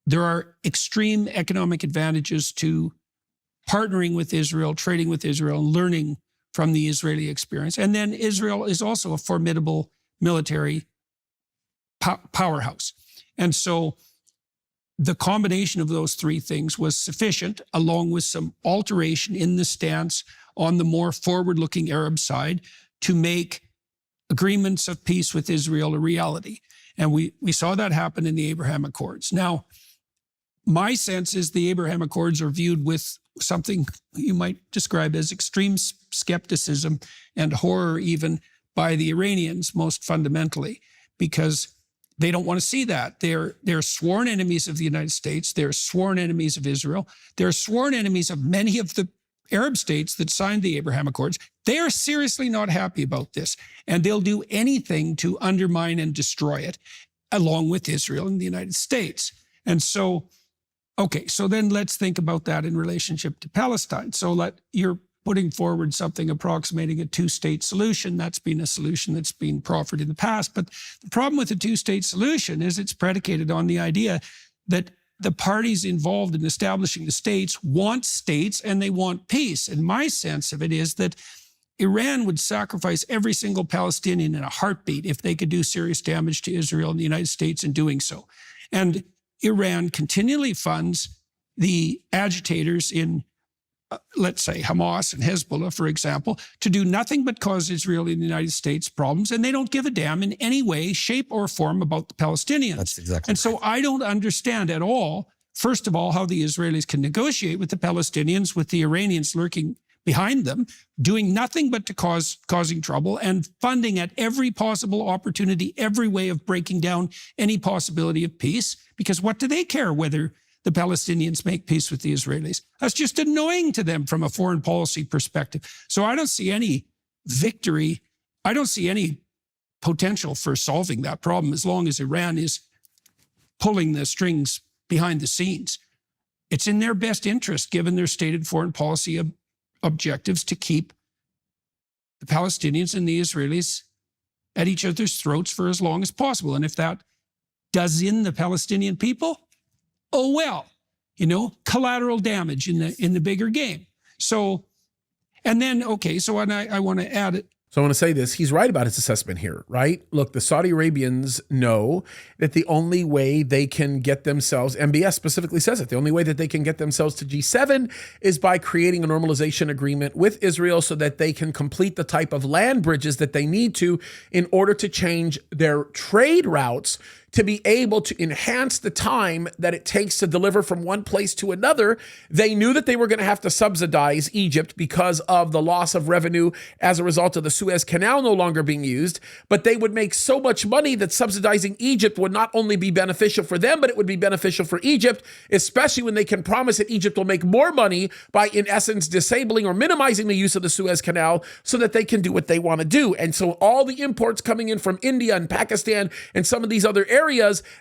There are extreme economic advantages to partnering with Israel, trading with Israel, and learning from the Israeli experience. And then Israel is also a formidable military powerhouse. And so the combination of those three things was sufficient, along with some alteration in the stance on the more forward-looking Arab side, to make agreements of peace with Israel a reality. And we saw that happen in the Abraham Accords. Now, my sense is the Abraham Accords are viewed with something you might describe as extreme skepticism and horror even by the Iranians, most fundamentally, because they don't want to see that. They're sworn enemies of the United States. They're sworn enemies of Israel. They're sworn enemies of many of the Arab states that signed the Abraham Accords. They are seriously not happy about this, and they'll do anything to undermine and destroy it, along with Israel and the United States. And so, okay, so then let's think about that in relationship to Palestine. So you're putting forward something approximating a two-state solution. That's been a solution that's been proffered in the past. But the problem with the two-state solution is it's predicated on the idea that the parties involved in establishing the states want states and they want peace. And my sense of it is that Iran would sacrifice every single Palestinian in a heartbeat if they could do serious damage to Israel and the United States in doing so. And Iran continually funds the agitators in let's say Hamas and Hezbollah, for example, to do nothing but cause Israel and the United States problems, and they don't give a damn in any way, shape, or form about the Palestinians. That's exactly And so I don't understand at all, first of all, how the Israelis can negotiate with the Palestinians with the Iranians lurking behind them, doing nothing but to causing trouble and funding at every possible opportunity, every way of breaking down any possibility of peace, because what do they care whether the Palestinians make peace with the Israelis? That's just annoying to them from a foreign policy perspective. So I don't see any victory. I don't see any potential for solving that problem as long as Iran is pulling the strings behind the scenes. It's in their best interest, given their stated foreign policy objectives, to keep the Palestinians and the Israelis at each other's throats for as long as possible. And if that does in the Palestinian people, oh well, collateral damage in the bigger game. So, and then, okay, so I want to add it. So I want to say this, he's right about his assessment here, right? Look, the Saudi Arabians know that the only way they can get themselves, MBS specifically says it, the only way that they can get themselves to G7 is by creating a normalization agreement with Israel so that they can complete the type of land bridges that they need to in order to change their trade routes to be able to enhance the time that it takes to deliver from one place to another. They knew that they were going to have to subsidize Egypt because of the loss of revenue as a result of the Suez Canal no longer being used, but they would make so much money that subsidizing Egypt would not only be beneficial for them, but it would be beneficial for Egypt, especially when they can promise that Egypt will make more money by, in essence, disabling or minimizing the use of the Suez Canal so that they can do what they want to do. And so all the imports coming in from India and Pakistan and some of these other areas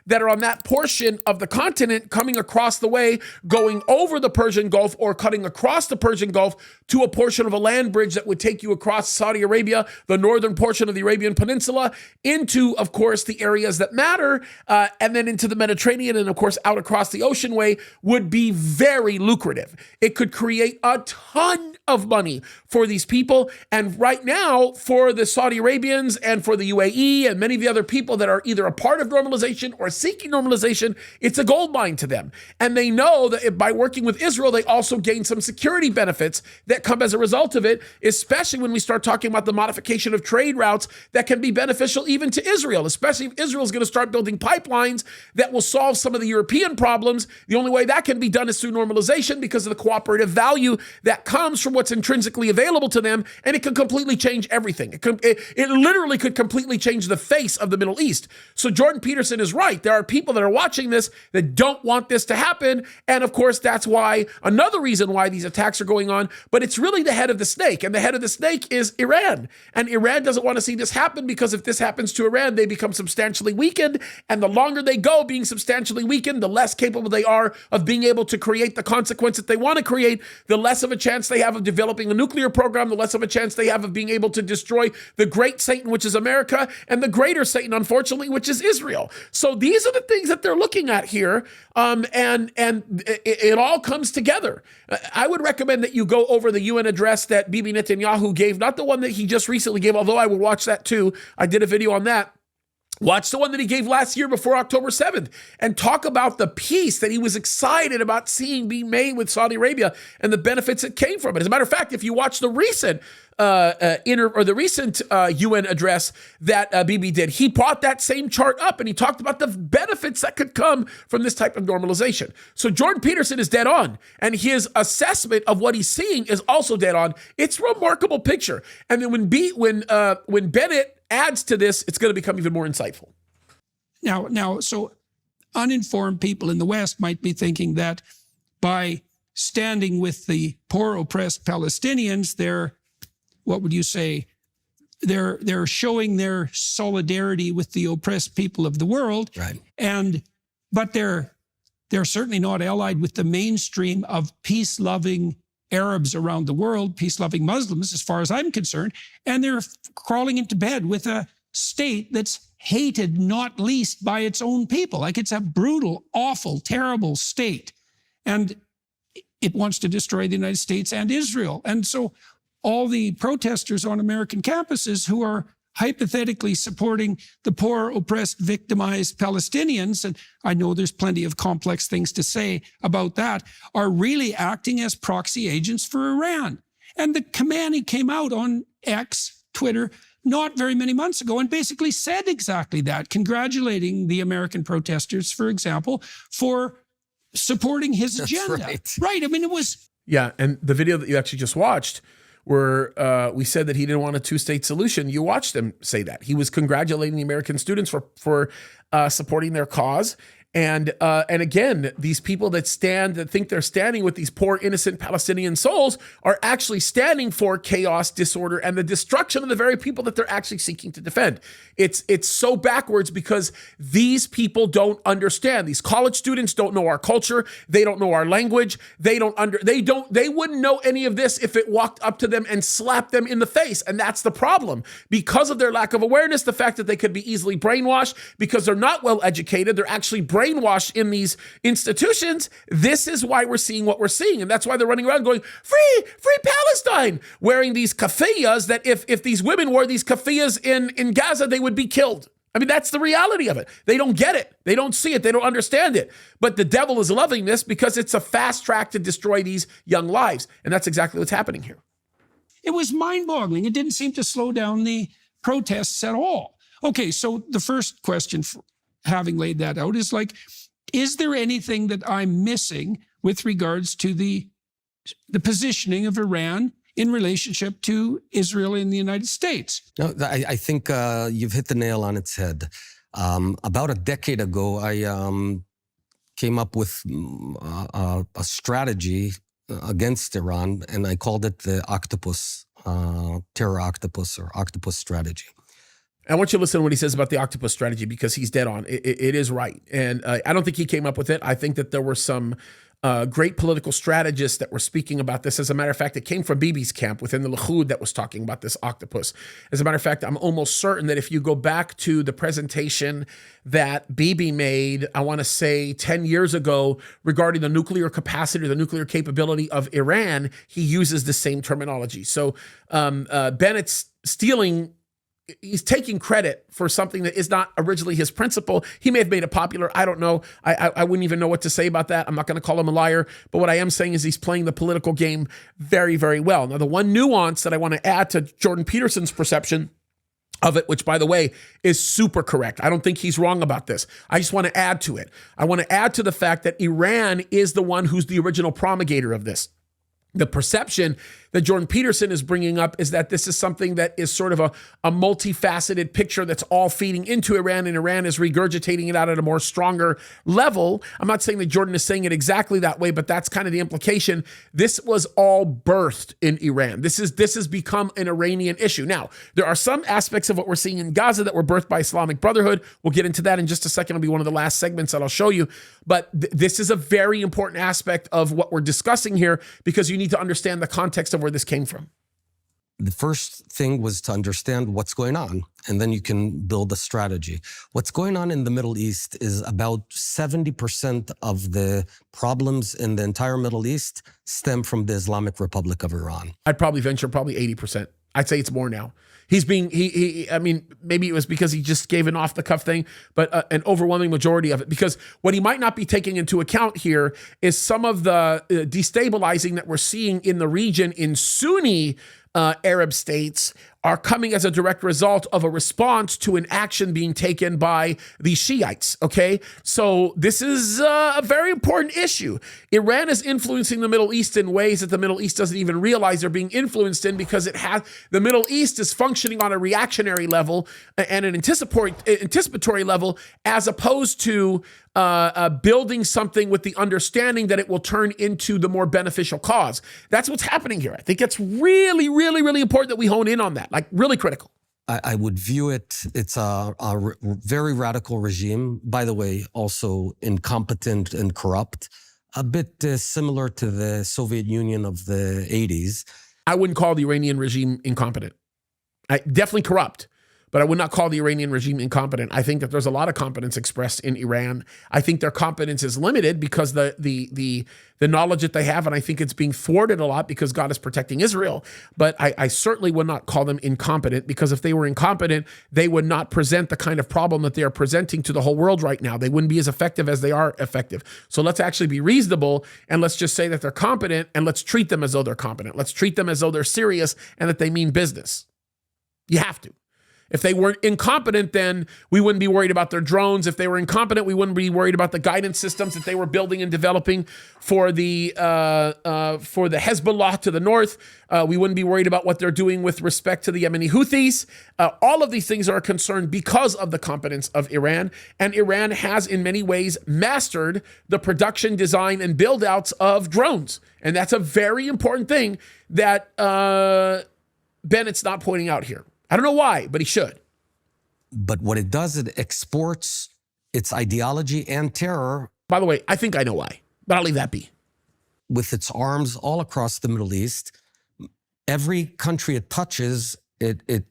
that are on that portion of the continent coming across the way, going over the Persian Gulf or cutting across the Persian Gulf to a portion of a land bridge that would take you across Saudi Arabia, the northern portion of the Arabian Peninsula, into, of course, the areas that matter, and then into the Mediterranean and, of course, out across the ocean way, would be very lucrative. It could create a ton of money for these people. And right now, for the Saudi Arabians and for the UAE and many of the other people that are either a part of normalization or seeking normalization, it's a gold mine to them. And they know that by working with Israel, they also gain some security benefits that come as a result of it, especially when we start talking about the modification of trade routes that can be beneficial even to Israel, especially if Israel is going to start building pipelines that will solve some of the European problems. The only way that can be done is through normalization because of the cooperative value that comes from what's intrinsically available to them, and it can completely change everything. It literally could completely change the face of the Middle East. So Jordan Peterson Peterson is right. There are people that are watching this that don't want this to happen. And of course, that's why, another reason why these attacks are going on, but it's really the head of the snake. And the head of the snake is Iran. And Iran doesn't want to see this happen, because if this happens to Iran, they become substantially weakened. And the longer they go being substantially weakened, the less capable they are of being able to create the consequence that they want to create, the less of a chance they have of developing a nuclear program, the less of a chance they have of being able to destroy the great Satan, which is America, and the greater Satan, unfortunately, which is Israel. So these are the things that they're looking at here, and it all comes together. I would recommend that you go over the UN address that Bibi Netanyahu gave, not the one that he just recently gave, although I will watch that too. I did a video on that. Watch the one that he gave last year before October 7th and talk about the peace that he was excited about seeing being made with Saudi Arabia and the benefits that came from it. As a matter of fact, if you watch the recent UN address that Bibi did, he brought that same chart up and he talked about the benefits that could come from this type of normalization. So Jordan Peterson is dead on, and his assessment of what he's seeing is also dead on. It's a remarkable picture. And then when Bennett adds to this, it's going to become even more insightful. Now, so uninformed people in the West might be thinking that by standing with the poor, oppressed Palestinians, they're, what would you say, they're showing their solidarity with the oppressed people of the world. Right. But they're certainly not allied with the mainstream of peace-loving Arabs around the world, peace-loving Muslims, as far as I'm concerned, and they're crawling into bed with a state that's hated not least by its own people. Like, it's a brutal, awful, terrible state. And it wants to destroy the United States and Israel. And so all the protesters on American campuses who are hypothetically supporting the poor, oppressed, victimized Palestinians, and I know there's plenty of complex things to say about that, are really acting as proxy agents for Iran. And the Khamenei came out on X, Twitter, not very many months ago and basically said exactly that, congratulating the American protesters, for example, for supporting his agenda. Right. I mean, it was... Yeah, and the video that you actually just watched, where we said that he didn't want a two-state solution, you watched him say that. He was congratulating the American students for supporting their cause. And again, these people that think they're standing with these poor, innocent Palestinian souls are actually standing for chaos, disorder, and the destruction of the very people that they're actually seeking to defend. It's so backwards because these people don't understand. These college students don't know our culture. They don't know our language. They wouldn't know any of this if it walked up to them and slapped them in the face. And that's the problem. Because of their lack of awareness, the fact that they could be easily brainwashed, because they're not well educated, they're actually brainwashed in these institutions. This is why we're seeing what we're seeing. And that's why they're running around going, free Palestine, wearing these keffiyehs that if these women wore these keffiyehs in Gaza, they would be killed. I mean, that's the reality of it. They don't get it. They don't see it. They don't understand it. But the devil is loving this because it's a fast track to destroy these young lives. And that's exactly what's happening here. It was mind-boggling. It didn't seem to slow down the protests at all. Okay, so the first question, having laid that out, is like, is there anything that I'm missing with regards to the positioning of Iran in relationship to Israel and the United States? No, I think you've hit the nail on its head. About a decade ago, I came up with a strategy against Iran, and I called it the octopus, terror octopus, or octopus strategy. I want you to listen to what he says about the octopus strategy, because he's dead on. It is right. And I don't think he came up with it. I think that there were some great political strategists that were speaking about this. As a matter of fact, it came from Bibi's camp within the Likud that was talking about this octopus. As a matter of fact, I'm almost certain that if you go back to the presentation that Bibi made, I want to say 10 years ago, regarding the nuclear capacity, the nuclear capability of Iran, he uses the same terminology. So Bennett's he's taking credit for something that is not originally his principle. He may have made it popular. I don't know. I wouldn't even know what to say about that. I'm not going to call him a liar. But what I am saying is he's playing the political game very, very well. Now, the one nuance that I want to add to Jordan Peterson's perception of it, which, by the way, is super correct. I don't think he's wrong about this. I just want to add to it. I want to add to the fact that Iran is the one who's the original promulgator of this. The perception that Jordan Peterson is bringing up is that this is something that is sort of a multifaceted picture that's all feeding into Iran, and Iran is regurgitating it out at a more stronger level. I'm not saying that Jordan is saying it exactly that way, but that's kind of the implication. This was all birthed in Iran. This has become an Iranian issue. Now, there are some aspects of what we're seeing in Gaza that were birthed by Islamic Brotherhood. We'll get into that in just a second. It'll be one of the last segments that I'll show you. But this is a very important aspect of what we're discussing here, because you need to understand the context of where this came from. The first thing was to understand what's going on, and then you can build a strategy. What's going on in the Middle East is about 70% of the problems in the entire Middle East stem from the Islamic Republic of Iran. I'd probably venture 80%. I'd say it's more now. I mean, maybe it was because he just gave an off-the-cuff thing, but an overwhelming majority of it. Because what he might not be taking into account here is some of the destabilizing that we're seeing in the region in Sunni Arab states are coming as a direct result of a response to an action being taken by the Shiites, okay? So this is a very important issue. Iran is influencing the Middle East in ways that the Middle East doesn't even realize they're being influenced in, because the Middle East is functioning on a reactionary level and an anticipatory level, as opposed to building something with the understanding that it will turn into the more beneficial cause. That's what's happening here. I think it's really, really, really important that we hone in on that, like really critical. I would view it's a very radical regime. By the way, also incompetent and corrupt, a bit similar to the Soviet Union of the 80s. I wouldn't call the Iranian regime incompetent. Definitely corrupt, but I would not call the Iranian regime incompetent. I think that there's a lot of competence expressed in Iran. I think their competence is limited because the knowledge that they have, and I think it's being thwarted a lot because God is protecting Israel. But I certainly would not call them incompetent, because if they were incompetent, they would not present the kind of problem that they are presenting to the whole world right now. They wouldn't be as effective as they are effective. So let's actually be reasonable, and let's just say that they're competent, and let's treat them as though they're competent. Let's treat them as though they're serious and that they mean business. You have to. If they weren't incompetent, then we wouldn't be worried about their drones. If they were incompetent, we wouldn't be worried about the guidance systems that they were building and developing for the Hezbollah to the north. We wouldn't be worried about what they're doing with respect to the Yemeni Houthis. All of these things are a concern because of the competence of Iran. And Iran has, in many ways, mastered the production, design, and build-outs of drones. And that's a very important thing that Bennett's not pointing out here. I don't know why, but he should. But what it does, it exports its ideology and terror. By the way, I think I know why, but I'll leave that be. With its arms all across the Middle East, every country it touches, it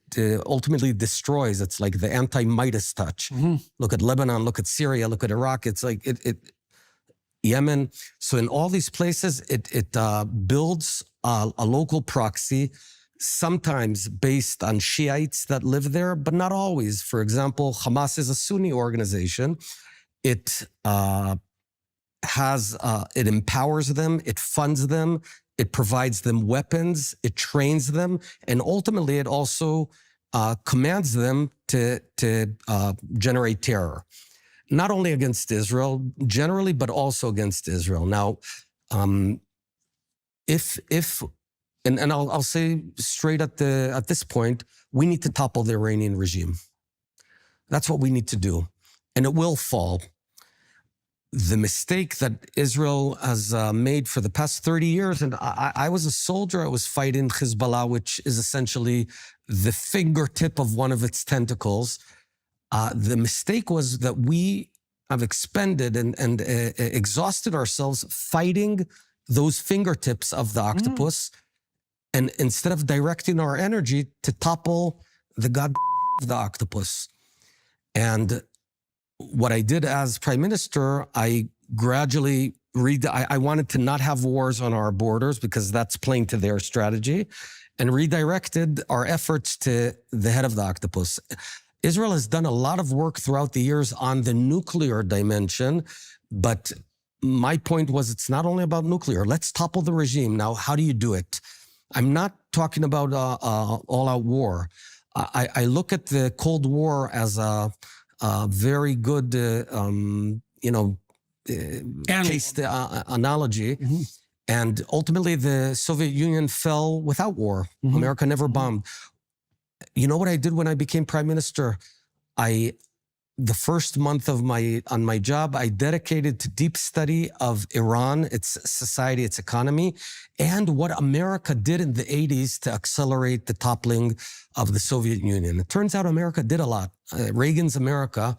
ultimately destroys. It's like the anti-Midas touch. Mm-hmm. Look at Lebanon, look at Syria, look at Iraq. It's like Yemen. So in all these places, it builds a local proxy, sometimes based on Shiites that live there, but not always. For example, Hamas is a Sunni organization. It empowers them, it funds them, it provides them weapons, it trains them, and ultimately it also commands them to generate terror. Not only against Israel generally, but also against Israel. Now, And I'll say straight at this point, we need to topple the Iranian regime. That's what we need to do, and it will fall. The mistake that Israel has made for the past 30 years, and I was a soldier, I was fighting Hezbollah, which is essentially the fingertip of one of its tentacles. The mistake was that we have expended and exhausted ourselves fighting those fingertips of the octopus. And instead of directing our energy to topple the goddamn head of the octopus. And what I did as prime minister, I gradually I wanted to not have wars on our borders because that's playing to their strategy, and redirected our efforts to the head of the octopus. Israel has done a lot of work throughout the years on the nuclear dimension, but my point was it's not only about nuclear. Let's topple the regime. Now, how do you do it? I'm not talking about all-out war. I look at the Cold War as a very good, case analogy. Mm-hmm. And ultimately, the Soviet Union fell without war. America never bombed. You know what I did when I became prime minister? The first month of on my job, I dedicated to deep study of Iran, its society, its economy, and what America did in the 80s to accelerate the toppling of the Soviet Union. It turns out America did a lot. Reagan's America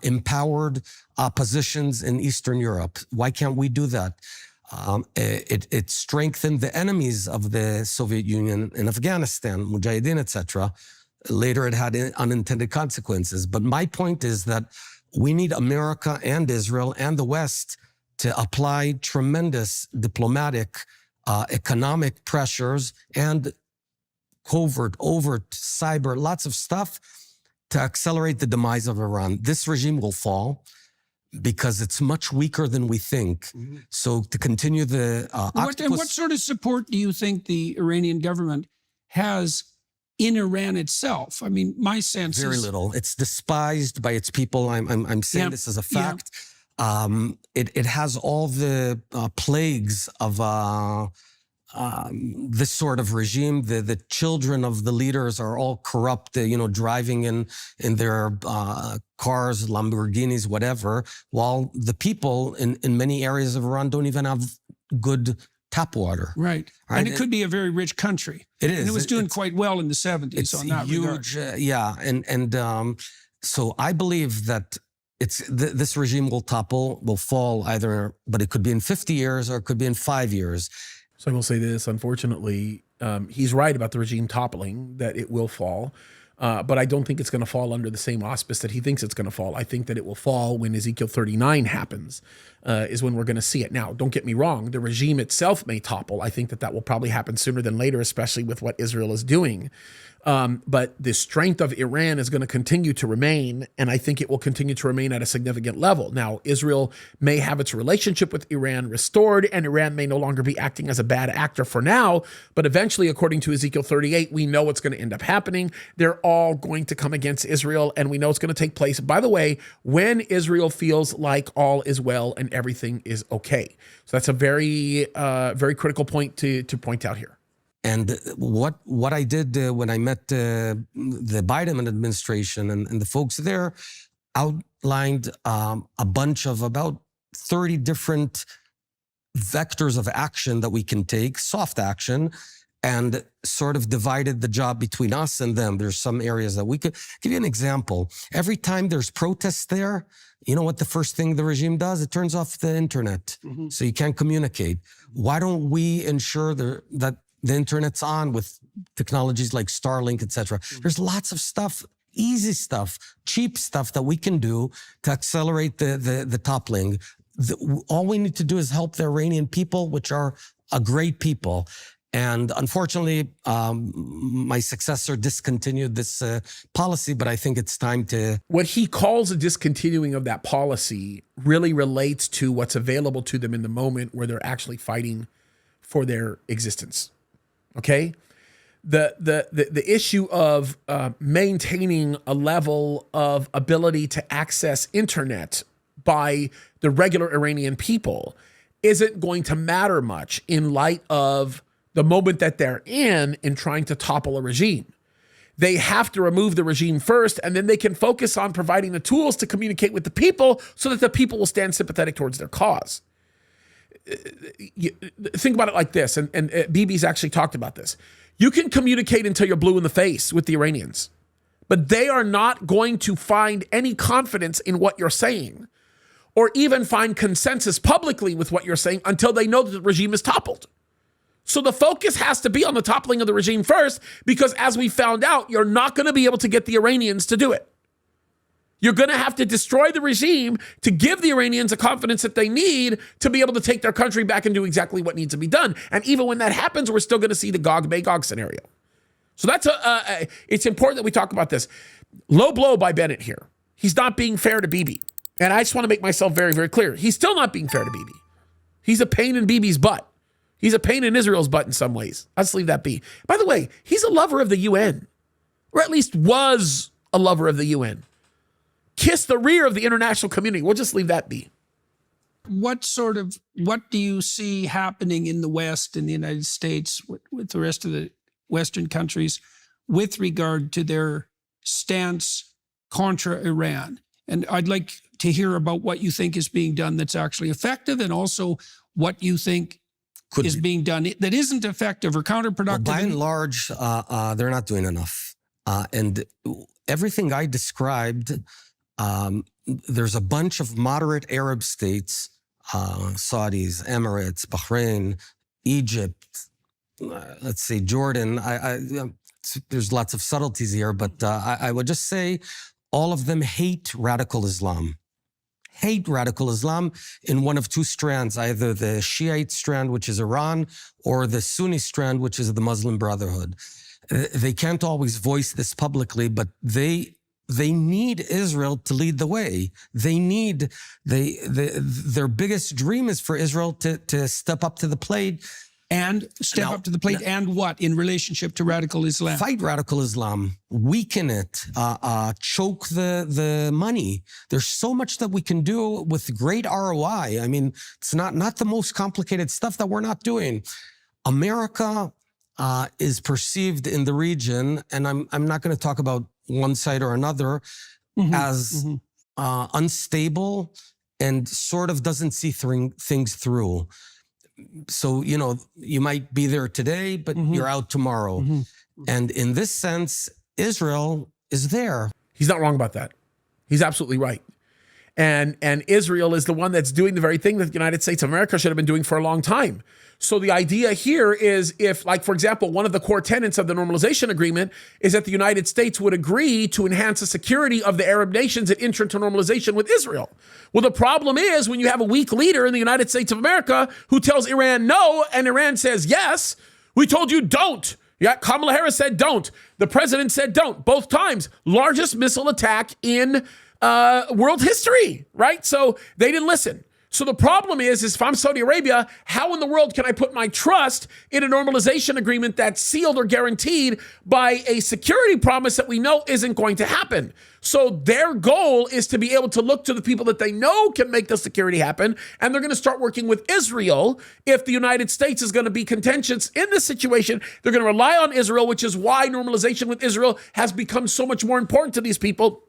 empowered oppositions in Eastern Europe. Why can't we do that? It strengthened the enemies of the Soviet Union in Afghanistan, Mujahideen, etc. Later, it had unintended consequences. But my point is that we need America and Israel and the West to apply tremendous diplomatic, economic pressures and covert, overt, cyber, lots of stuff to accelerate the demise of Iran. This regime will fall because it's much weaker than we think. So to continue the what sort of support do you think the Iranian government has in Iran itself? I mean, my sense very is little. It's despised by its people. I'm saying this as a fact. It has all the plagues of this sort of regime. The children of the leaders are all corrupt, driving in their cars, Lamborghinis, whatever, while the people in many areas of Iran don't even have good tap water. Right. And it could be a very rich country. It is. And it was doing quite well in the 70s on that huge, regard. So I believe that this regime will topple, will fall either, but it could be in 50 years or it could be in 5 years. So I will say this, unfortunately, he's right about the regime toppling, that it will fall. But I don't think it's going to fall under the same auspice that he thinks it's going to fall. I think that it will fall when Ezekiel 39 happens, is when we're going to see it. Now, don't get me wrong. The regime itself may topple. I think that will probably happen sooner than later, especially with what Israel is doing. But the strength of Iran is going to continue to remain, and I think it will continue to remain at a significant level. Now, Israel may have its relationship with Iran restored, and Iran may no longer be acting as a bad actor for now, but eventually, according to Ezekiel 38, we know what's going to end up happening. They're all going to come against Israel, and we know it's going to take place, by the way, when Israel feels like all is well and everything is okay. So that's a very, very critical point to point out here. And what I did when I met the Biden administration and the folks there outlined a bunch of about 30 different vectors of action that we can take, soft action, and sort of divided the job between us and them. There's some areas that we could give you an example. Every time there's protests there, you know what the first thing the regime does? It turns off the internet, so you can't communicate. Why don't we ensure that the internet's on with technologies like Starlink, etc. There's lots of stuff, easy stuff, cheap stuff that we can do to accelerate the toppling. All we need to do is help the Iranian people, which are a great people. And unfortunately, my successor discontinued this policy, but I think it's time to... What he calls a discontinuing of that policy really relates to what's available to them in the moment where they're actually fighting for their existence. Okay, the issue of maintaining a level of ability to access internet by the regular Iranian people isn't going to matter much in light of the moment that they're in trying to topple a regime. They have to remove the regime first, and then they can focus on providing the tools to communicate with the people so that the people will stand sympathetic towards their cause. Think about it like this, and Bibi's actually talked about this. You can communicate until you're blue in the face with the Iranians, but they are not going to find any confidence in what you're saying or even find consensus publicly with what you're saying until they know that the regime is toppled. So the focus has to be on the toppling of the regime first, because as we found out, you're not going to be able to get the Iranians to do it. You're going to have to destroy the regime to give the Iranians the confidence that they need to be able to take their country back and do exactly what needs to be done. And even when that happens, we're still going to see the Gog-Magog scenario. So that's it's important that we talk about this. Low blow by Bennett here. He's not being fair to Bibi. And I just want to make myself very, very clear. He's still not being fair to Bibi. He's a pain in Bibi's butt. He's a pain in Israel's butt in some ways. Let's leave that be. By the way, he's a lover of the UN, or at least was a lover of the UN. Kiss the rear of the international community. We'll just leave that be. what do you see happening in the West, in the United States, with the rest of the Western countries, with regard to their stance contra Iran? And I'd like to hear about what you think is being done that's actually effective, and also what you think is being done that isn't effective or counterproductive. Well, by and large, they're not doing enough. And everything I described, there's a bunch of moderate Arab states, Saudis, Emirates, Bahrain, Egypt, let's say Jordan. There's lots of subtleties here, but I would just say all of them hate radical Islam. Hate radical Islam in one of two strands, either the Shiite strand, which is Iran, or the Sunni strand, which is the Muslim Brotherhood. They can't always voice this publicly, but they need Israel to lead the way. Their biggest dream is for Israel to step up to the plate. And up to the plate, and what in relationship to radical Islam? Fight radical Islam, weaken it, choke the money. There's so much that we can do with great ROI. I mean, it's not the most complicated stuff that we're not doing. America is perceived in the region, and I'm not going to talk about one side or another, as unstable and sort of doesn't see things through. So, you might be there today, but you're out tomorrow. And in this sense, Israel is there. He's not wrong about that. He's absolutely right. And Israel is the one that's doing the very thing that the United States of America should have been doing for a long time. So the idea here is if, like, for example, one of the core tenets of the normalization agreement is that the United States would agree to enhance the security of the Arab nations and enter into normalization with Israel. Well, the problem is when you have a weak leader in the United States of America who tells Iran no, and Iran says yes, we told you don't. Yeah, Kamala Harris said don't. The president said don't. Both times. Largest missile attack in world history, right? So they didn't listen. So the problem is if I'm Saudi Arabia, how in the world can I put my trust in a normalization agreement that's sealed or guaranteed by a security promise that we know isn't going to happen? So their goal is to be able to look to the people that they know can make the security happen, and they're going to start working with Israel. If the United States is going to be contentious in this situation, they're going to rely on Israel, which is why normalization with Israel has become so much more important to these people.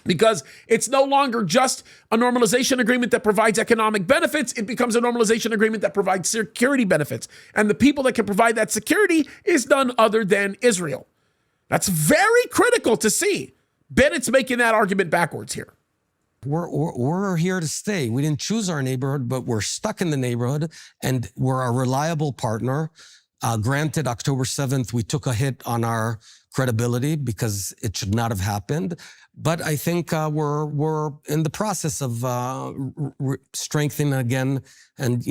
Because it's no longer just a normalization agreement that provides economic benefits. It becomes a normalization agreement that provides security benefits. And the people that can provide that security is none other than Israel. That's very critical to see. Bennett's making that argument backwards here. We're here to stay. We didn't choose our neighborhood, but we're stuck in the neighborhood, and we're a reliable partner. Granted, October 7th, we took a hit on our credibility because it should not have happened. But I think we're in the process of strengthening again, and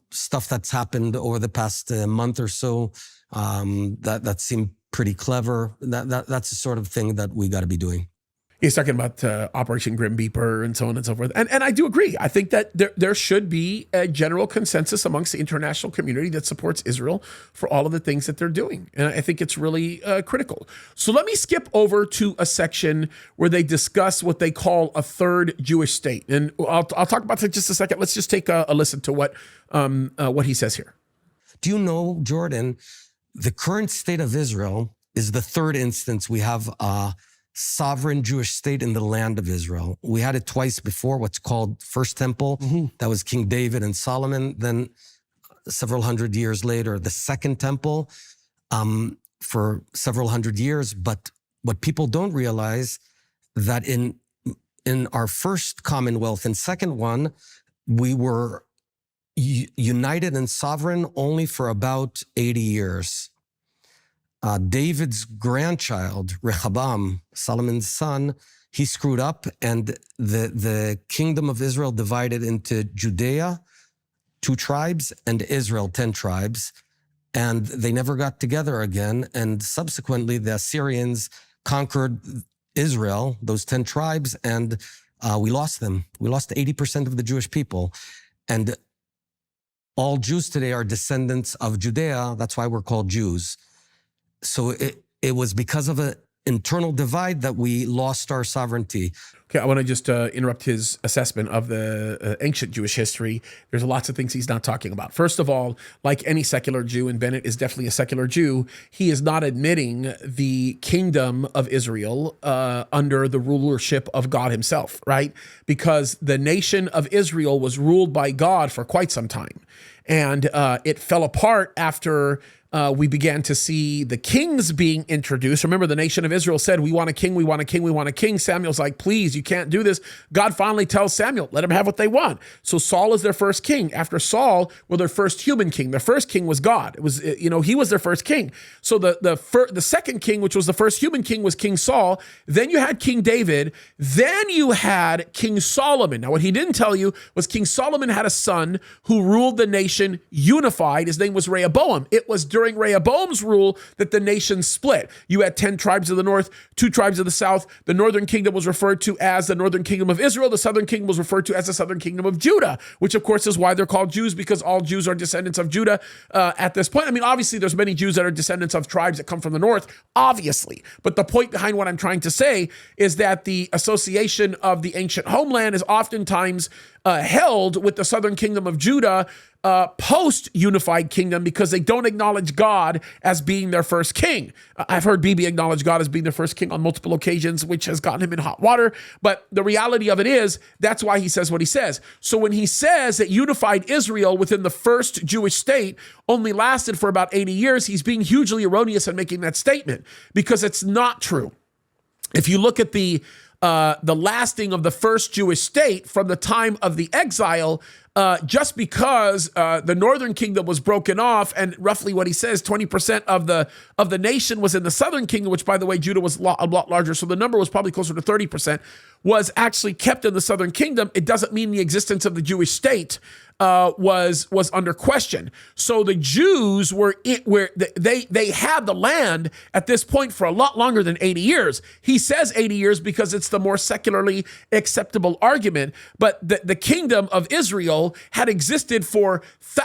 stuff that's happened over the past month or so that seemed pretty clever. That's the sort of thing that we got to be doing. He's talking about Operation Grim Reaper and so on and so forth. And I do agree. I think that there should be a general consensus amongst the international community that supports Israel for all of the things that they're doing. And I think it's really critical. So let me skip over to a section where they discuss what they call a third Jewish state. And I'll talk about that in just a second. Let's just take a listen to what he says here. Do you know, Jordan, the current state of Israel is the third instance we have sovereign Jewish state in the land of Israel. We had it twice before, what's called First Temple. That was King David and Solomon. Then several hundred years later, the Second Temple for several hundred years. But what people don't realize that in our first Commonwealth and second one, we were united and sovereign only for about 80 years. David's grandchild, Rehoboam, Solomon's son, he screwed up, and the kingdom of Israel divided into Judea, 2 tribes, and Israel, 10 tribes. And they never got together again. And subsequently, the Assyrians conquered Israel, those 10 tribes, and we lost them. We lost 80% of the Jewish people. And all Jews today are descendants of Judea. That's why we're called Jews. So it was because of an internal divide that we lost our sovereignty. Okay, I want to just interrupt his assessment of the ancient Jewish history. There's lots of things he's not talking about. First of all, like any secular Jew, and Bennett is definitely a secular Jew, he is not admitting the kingdom of Israel under the rulership of God himself, right? Because the nation of Israel was ruled by God for quite some time. And it fell apart after we began to see the kings being introduced. Remember, the nation of Israel said, we want a king, we want a king, we want a king. Samuel's like, please, you can't do this. God finally tells Samuel, let them have what they want. So Saul is their first king. After Saul, their first human king. Their first king was God. It was, he was their first king. So the second king, which was the first human king, was King Saul. Then you had King David. Then you had King Solomon. Now, what he didn't tell you was King Solomon had a son who ruled the nation unified. His name was Rehoboam. It was during Rehoboam's rule that the nation split. You had 10 tribes of the north, 2 tribes of the south. The northern kingdom was referred to as the northern kingdom of Israel. The southern kingdom was referred to as the southern kingdom of Judah, which of course is why they're called Jews, because all Jews are descendants of Judah at this point. I mean, obviously there's many Jews that are descendants of tribes that come from the north, obviously. But the point behind what I'm trying to say is that the association of the ancient homeland is oftentimes held with the southern kingdom of Judah post-unified kingdom, because they don't acknowledge God as being their first king. I've heard Bibi acknowledge God as being their first king on multiple occasions, which has gotten him in hot water. But the reality of it is, that's why he says what he says. So when he says that unified Israel within the first Jewish state only lasted for about 80 years, he's being hugely erroneous in making that statement, because it's not true. If you look at the lasting of the first Jewish state from the time of the exile, just because the northern kingdom was broken off, and roughly what he says, 20% of the nation was in the southern kingdom, which, by the way, Judah was a lot larger, so the number was probably closer to 30%, was actually kept in the southern kingdom. It doesn't mean the existence of the Jewish state was under question. So the Jews they had the land at this point for a lot longer than 80 years. He says 80 years because it's the more secularly acceptable argument, but the kingdom of Israel had existed for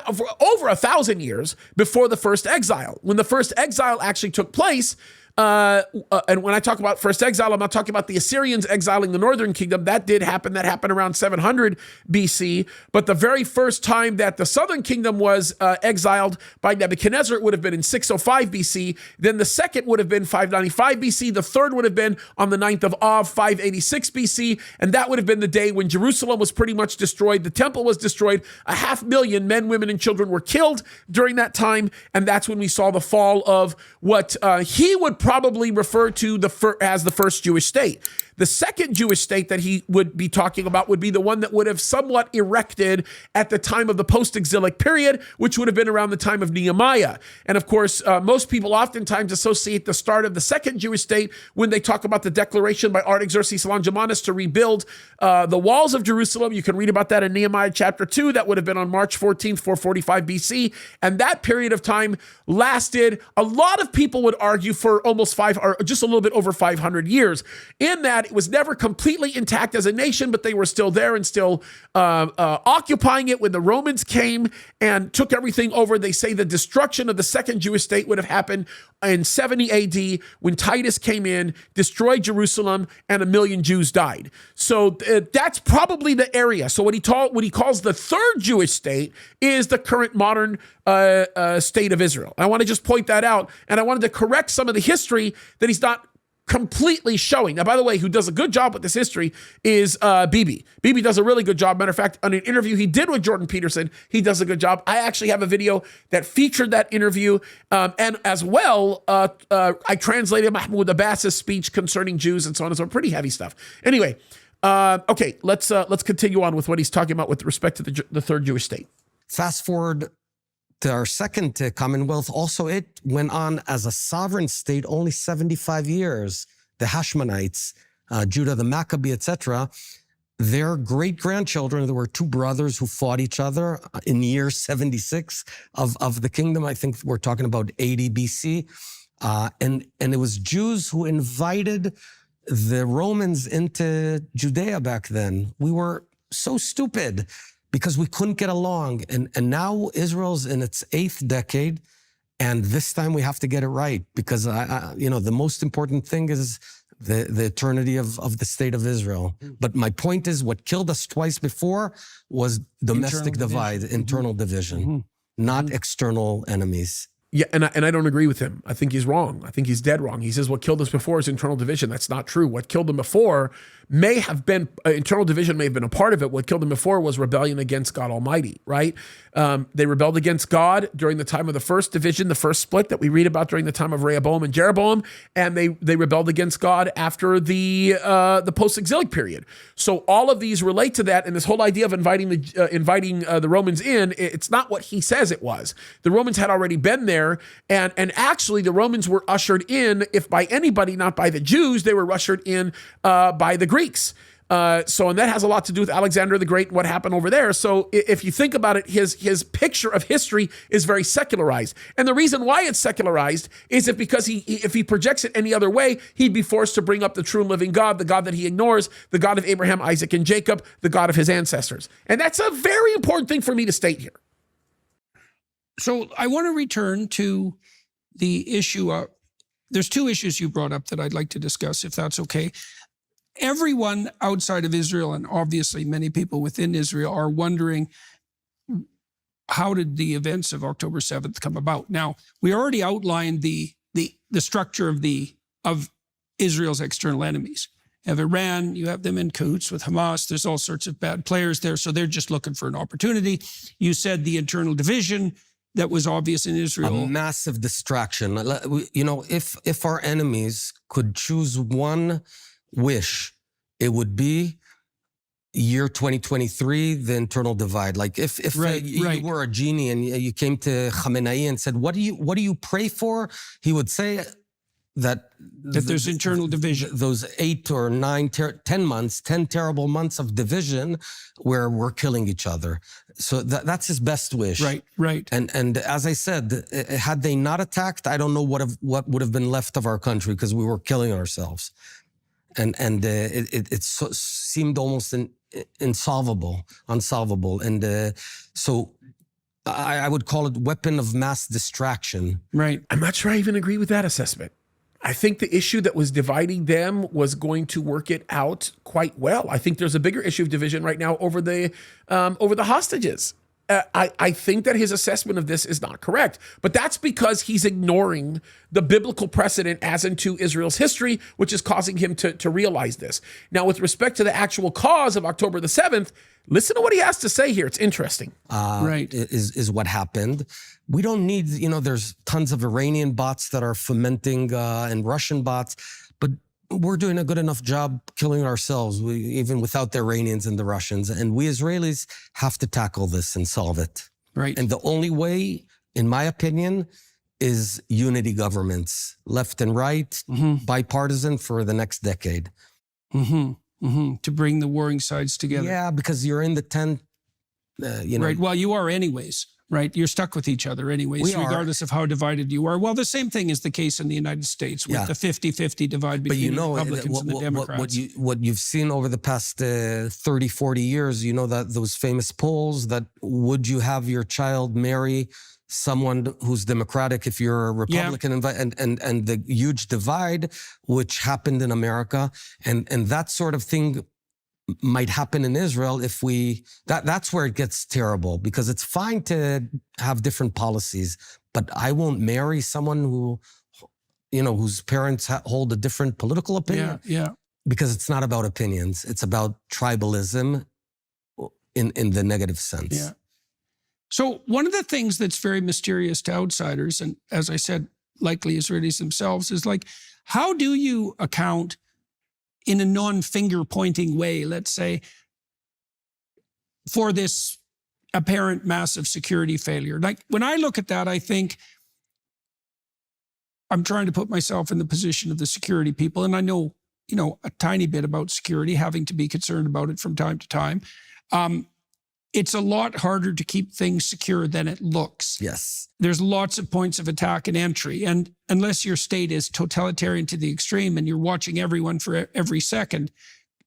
over 1,000 years before the first exile. When the first exile actually took place, and when I talk about first exile, I'm not talking about the Assyrians exiling the northern kingdom. That did happen. That happened around 700 BC. But the very first time that the southern kingdom was exiled by Nebuchadnezzar, it would have been in 605 BC. Then the second would have been 595 BC. The third would have been on the 9th of Av, 586 BC. And that would have been the day when Jerusalem was pretty much destroyed. The temple was destroyed. 500,000 men, women, and children were killed during that time. And that's when we saw the fall of what he would probably refer to as the first Jewish state. The second Jewish state that he would be talking about would be the one that would have somewhat erected at the time of the post-exilic period, which would have been around the time of Nehemiah. And of course, most people oftentimes associate the start of the second Jewish state when they talk about the declaration by Artaxerxes Longimanus to rebuild the walls of Jerusalem. You can read about that in Nehemiah chapter 2. That would have been on March 14th, 445 BC. And that period of time lasted, a lot of people would argue, for almost just a little bit over 500 years. In that, it was never completely intact as a nation, but they were still there and still occupying it when the Romans came and took everything over. They say the destruction of the second Jewish state would have happened in 70 AD when Titus came in, destroyed Jerusalem, and 1 million Jews died. So that's probably the area. So what he calls the third Jewish state is the current modern state of Israel. I want to just point that out, and I wanted to correct some of the history that he's not completely showing. Now, by the way, who does a good job with this history is Bibi. Bibi does a really good job. Matter of fact, on an interview he did with Jordan Peterson, he does a good job. I actually have a video that featured that interview. And as well, I translated Mahmoud Abbas's speech concerning Jews and so on and so on. Pretty heavy stuff. Anyway, okay, let's continue on with what he's talking about with respect to the third Jewish state. Fast forward to our second Commonwealth. Also, it went on as a sovereign state only 75 years. The Hashmonites, Judah the Maccabee, etc. Their great-grandchildren, there were 2 brothers who fought each other in year 76 of the kingdom. I think we're talking about 80 BC. And it was Jews who invited the Romans into Judea back then. We were so stupid because we couldn't get along. And now Israel's in its 8th decade, And this time we have to get it right, because the most important thing is the eternity of the state of Israel. But my point is, what killed us twice before was domestic divide, internal division, not external enemies. Yeah, and I don't agree with him. I think he's wrong. I think he's dead wrong. He says what killed us before is internal division. That's not true. What killed them before may have been, internal division may have been a part of it. What killed them before was rebellion against God Almighty, right? They rebelled against God during the time of the first division, the first split that we read about during the time of Rehoboam and Jeroboam, and they rebelled against God after the post-exilic period. So all of these relate to that, and this whole idea of inviting the Romans in, it's not what he says it was. The Romans had already been there, and actually the Romans were ushered in, if by anybody, not by the Jews, they were ushered in by the Greeks. And that has a lot to do with Alexander the Great and what happened over there. So if you think about it, his picture of history is very secularized. And the reason why it's secularized is because if he projects it any other way, he'd be forced to bring up the true and living God, the God that he ignores, the God of Abraham, Isaac, and Jacob, the God of his ancestors. And that's a very important thing for me to state here. So I want to return to the issue of, there's two issues you brought up that I'd like to discuss, if that's okay. Everyone outside of Israel, and obviously many people within Israel, are wondering, how did the events of October 7th come about? Now, we already outlined the structure of Israel's external enemies. You have Iran, you have them in cahoots with Hamas, there's all sorts of bad players there, so they're just looking for an opportunity. You said the internal division that was obvious in Israel. A massive distraction. If our enemies could choose one wish, it would be year 2023, the internal divide. Like if you were a genie and you came to Khamenei and said, what do you pray for? He would say that there's internal division. Those 8 or 9, 10 months, 10 terrible months of division where we're killing each other. So that's his best wish. Right. And as I said, had they not attacked, I don't know what would have been left of our country, because we were killing ourselves. And it seemed almost unsolvable. And so I would call it weapon of mass distraction. Right. I'm not sure I even agree with that assessment. I think the issue that was dividing them was going to work it out quite well. I think there's a bigger issue of division right now over the hostages. I think that his assessment of this is not correct, but that's because he's ignoring the biblical precedent as into Israel's history, which is causing him to realize this. Now, with respect to the actual cause of October the 7th, listen to what he has to say here. It's interesting. Is what happened. We don't need, there's tons of Iranian bots that are fomenting and Russian bots, but we're doing a good enough job killing ourselves, even without the Iranians and the Russians. And we Israelis have to tackle this and solve it. Right. And the only way, in my opinion, is unity governments, left and right, bipartisan for the next decade. To bring the warring sides together. Yeah, because you're in the tent, Right. Well, you are anyways. Right. You're stuck with each other anyways, regardless of how divided you are. Well, the same thing is the case in the United States with the 50-50 divide between the Republicans and the Democrats. What you've seen over the past 30, 40 years, that those famous polls that would you have your child marry someone who's Democratic if you're a Republican, and the huge divide, which happened in America. And that sort of thing might happen in Israel if that's where it gets terrible, because it's fine to have different policies, but I won't marry someone who, whose parents hold a different political opinion. Yeah. Because it's not about opinions. It's about tribalism in the negative sense. Yeah. So one of the things that's very mysterious to outsiders, and as I said, likely Israelis themselves, is like, how do you account in a non-finger pointing way, let's say, for this apparent massive security failure? Like when I look at that, I think I'm trying to put myself in the position of the security people. And I know, a tiny bit about security, having to be concerned about it from time to time. It's a lot harder to keep things secure than it looks. Yes. There's lots of points of attack and entry. And unless your state is totalitarian to the extreme and you're watching everyone for every second,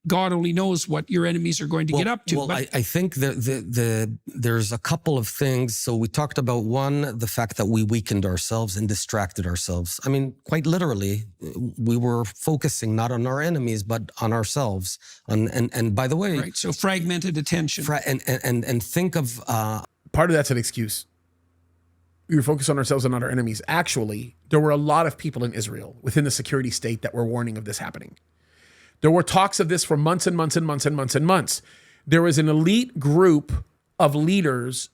God only knows what your enemies are going to get up to. Well, But I think there's a couple of things. So we talked about one, the fact that we weakened ourselves and distracted ourselves. I mean, quite literally, we were focusing not on our enemies, but on ourselves. And by the way, right, so fragmented attention. And think of Part of that's an excuse. We were focused on ourselves and not our enemies. Actually, there were a lot of people in Israel within the security state that were warning of this happening. There were talks of this for months and months and months and months and months. There was an elite group of leaders,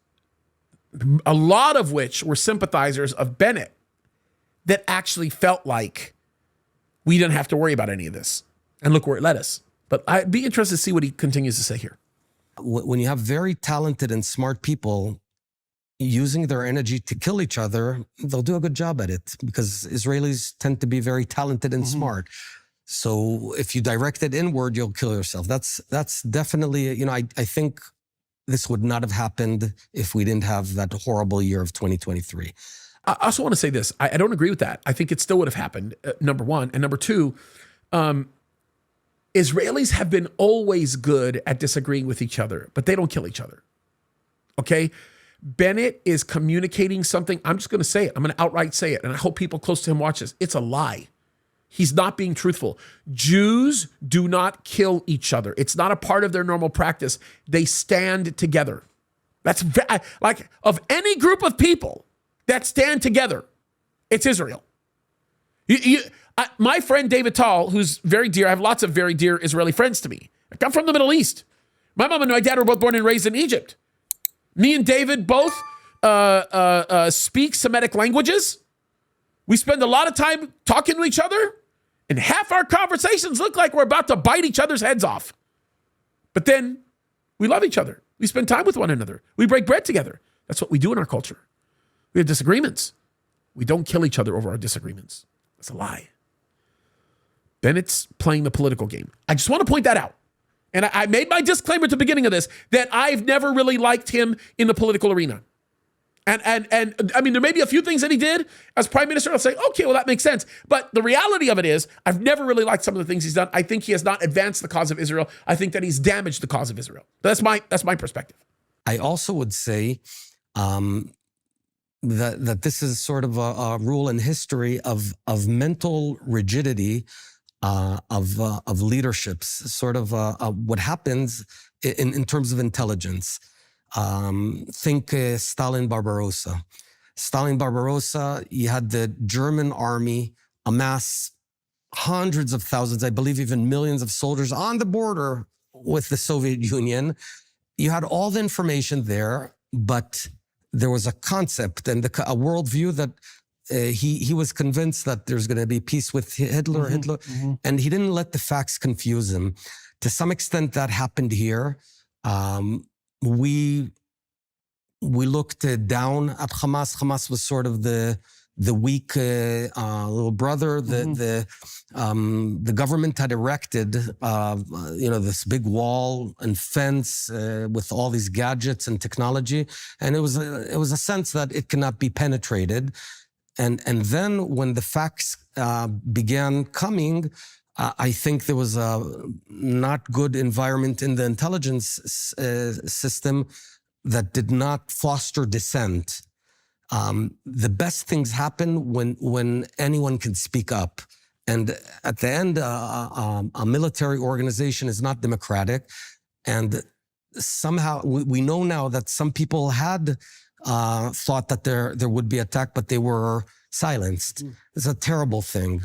a lot of which were sympathizers of Bennett, that actually felt like we didn't have to worry about any of this. And look where it led us. But I'd be interested to see what he continues to say here. when you have very talented and smart people using their energy to kill each other, they'll do a good job at it, because Israelis tend to be very talented and smart. So if you direct it inward, you'll kill yourself. That's definitely, you know, I think this would not have happened if we didn't have that horrible year of 2023. I also want to say this. I don't agree with that. I think it still would have happened, number one. And number two, Israelis have been always good at disagreeing with each other, but they don't kill each other. Okay? Bennett is communicating something. I'm just going to say it. I'm going to outright say it. And I hope people close to him watch this. It's a lie. He's not being truthful. Jews do not kill each other. It's not a part of their normal practice. They stand together. That's like, of any group of people that stand together, it's Israel. My friend David Tall, who's very dear, I have lots of very dear Israeli friends to me. I come from the Middle East. My mom and my dad were both born and raised in Egypt. Me and David both speak Semitic languages. We spend a lot of time talking to each other, and half our conversations look like we're about to bite each other's heads off. But then we love each other. We spend time with one another. We break bread together. That's what we do in our culture. We have disagreements. We don't kill each other over our disagreements. That's a lie. Bennett's playing the political game. I just want to point that out. And I made my disclaimer at the beginning of this that I've never really liked him in the political arena. And I mean, there may be a few things that he did as prime minister. I'll say, okay, well, that makes sense. But the reality of it is, I've never really liked some of the things he's done. I think he has not advanced the cause of Israel. I think that he's damaged the cause of Israel. That's my perspective. I also would say that this is sort of a rule in history of mental rigidity of leaderships, sort of what happens in terms of intelligence. Think Stalin Barbarossa. Stalin Barbarossa, you had the German army amass hundreds of thousands, I believe even millions of soldiers on the border with the Soviet Union. You had all the information there, but there was a concept and a worldview that he was convinced that there's going to be peace with Hitler, and he didn't let the facts confuse him. To some extent, that happened here. We looked down at Hamas. Hamas was sort of the weak little brother. The government had erected, this big wall and fence with all these gadgets and technology, and it was a sense that it cannot be penetrated. And then when the facts began coming, I think there was a not good environment in the intelligence system that did not foster dissent. The best things happen when anyone can speak up. And at the end, a military organization is not democratic. And somehow we know now that some people had thought that there would be attack, but they were silenced. It's a terrible thing.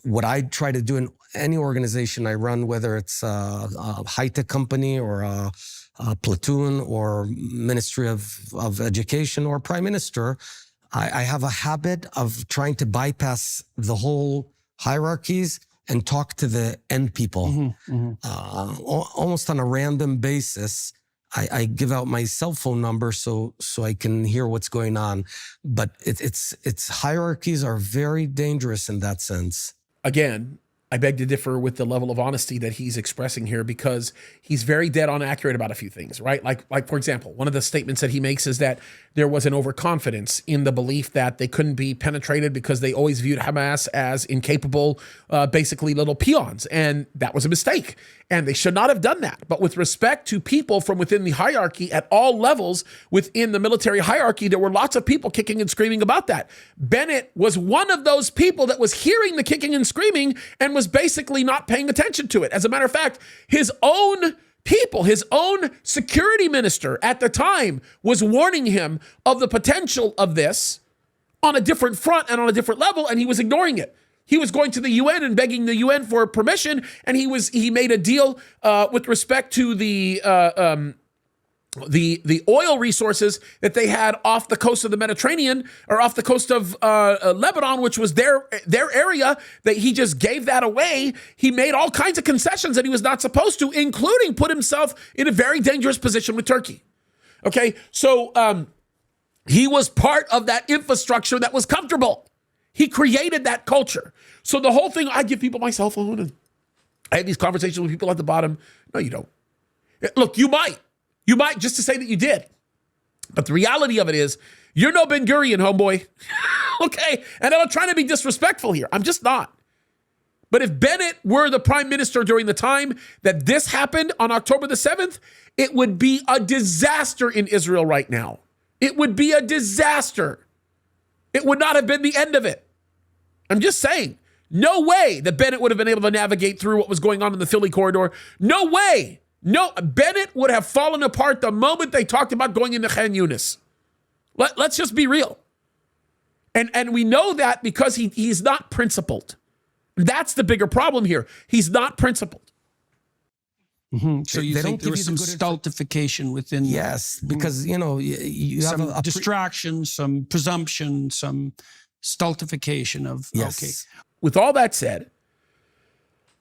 What I try to do in any organization I run, whether it's a high-tech company or a platoon or Ministry of Education or Prime Minister, I have a habit of trying to bypass the whole hierarchies and talk to the end people. Almost on a random basis. I give out my cell phone number so I can hear what's going on. But it's hierarchies are very dangerous in that sense. Again, I beg to differ with the level of honesty that he's expressing here, because he's very dead on accurate about a few things, right? Like for example, one of the statements that he makes is that there was an overconfidence in the belief that they couldn't be penetrated because they always viewed Hamas as incapable, basically little peons. And that was a mistake. And they should not have done that. But with respect to people from within the hierarchy at all levels within the military hierarchy, there were lots of people kicking and screaming about that. Bennett was one of those people that was hearing the kicking and screaming and was basically not paying attention to it. As a matter of fact, his own people, his own security minister at the time was warning him of the potential of this on a different front and on a different level, and he was ignoring it. He was going to the UN and begging the UN for permission, and he made a deal with respect to the oil resources that they had off the coast of the Mediterranean, or off the coast of Lebanon, which was their area, that he just gave that away. He made all kinds of concessions that he was not supposed to, including put himself in a very dangerous position with Turkey. Okay, so he was part of that infrastructure that was comfortable. He created that culture. So the whole thing, I give people my cell phone and I have these conversations with people at the bottom. No, you don't. Look, you might just to say that you did. But the reality of it is, you're no Ben Gurion, homeboy. Okay? And I'm not trying to be disrespectful here. I'm just not. But if Bennett were the prime minister during the time that this happened on October the 7th, it would be a disaster in Israel right now. It would be a disaster. It would not have been the end of it. I'm just saying, no way that Bennett would have been able to navigate through what was going on in the Philly corridor. No way. No, Bennett would have fallen apart the moment they talked about going into Khan Yunis. Let's just be real. And we know that because he's not principled. That's the bigger problem here. He's not principled. Mm-hmm. So you think there was some stultification within? Yes, because, you some have a distraction, some presumption, some stultification of, yes. Okay. With all that said,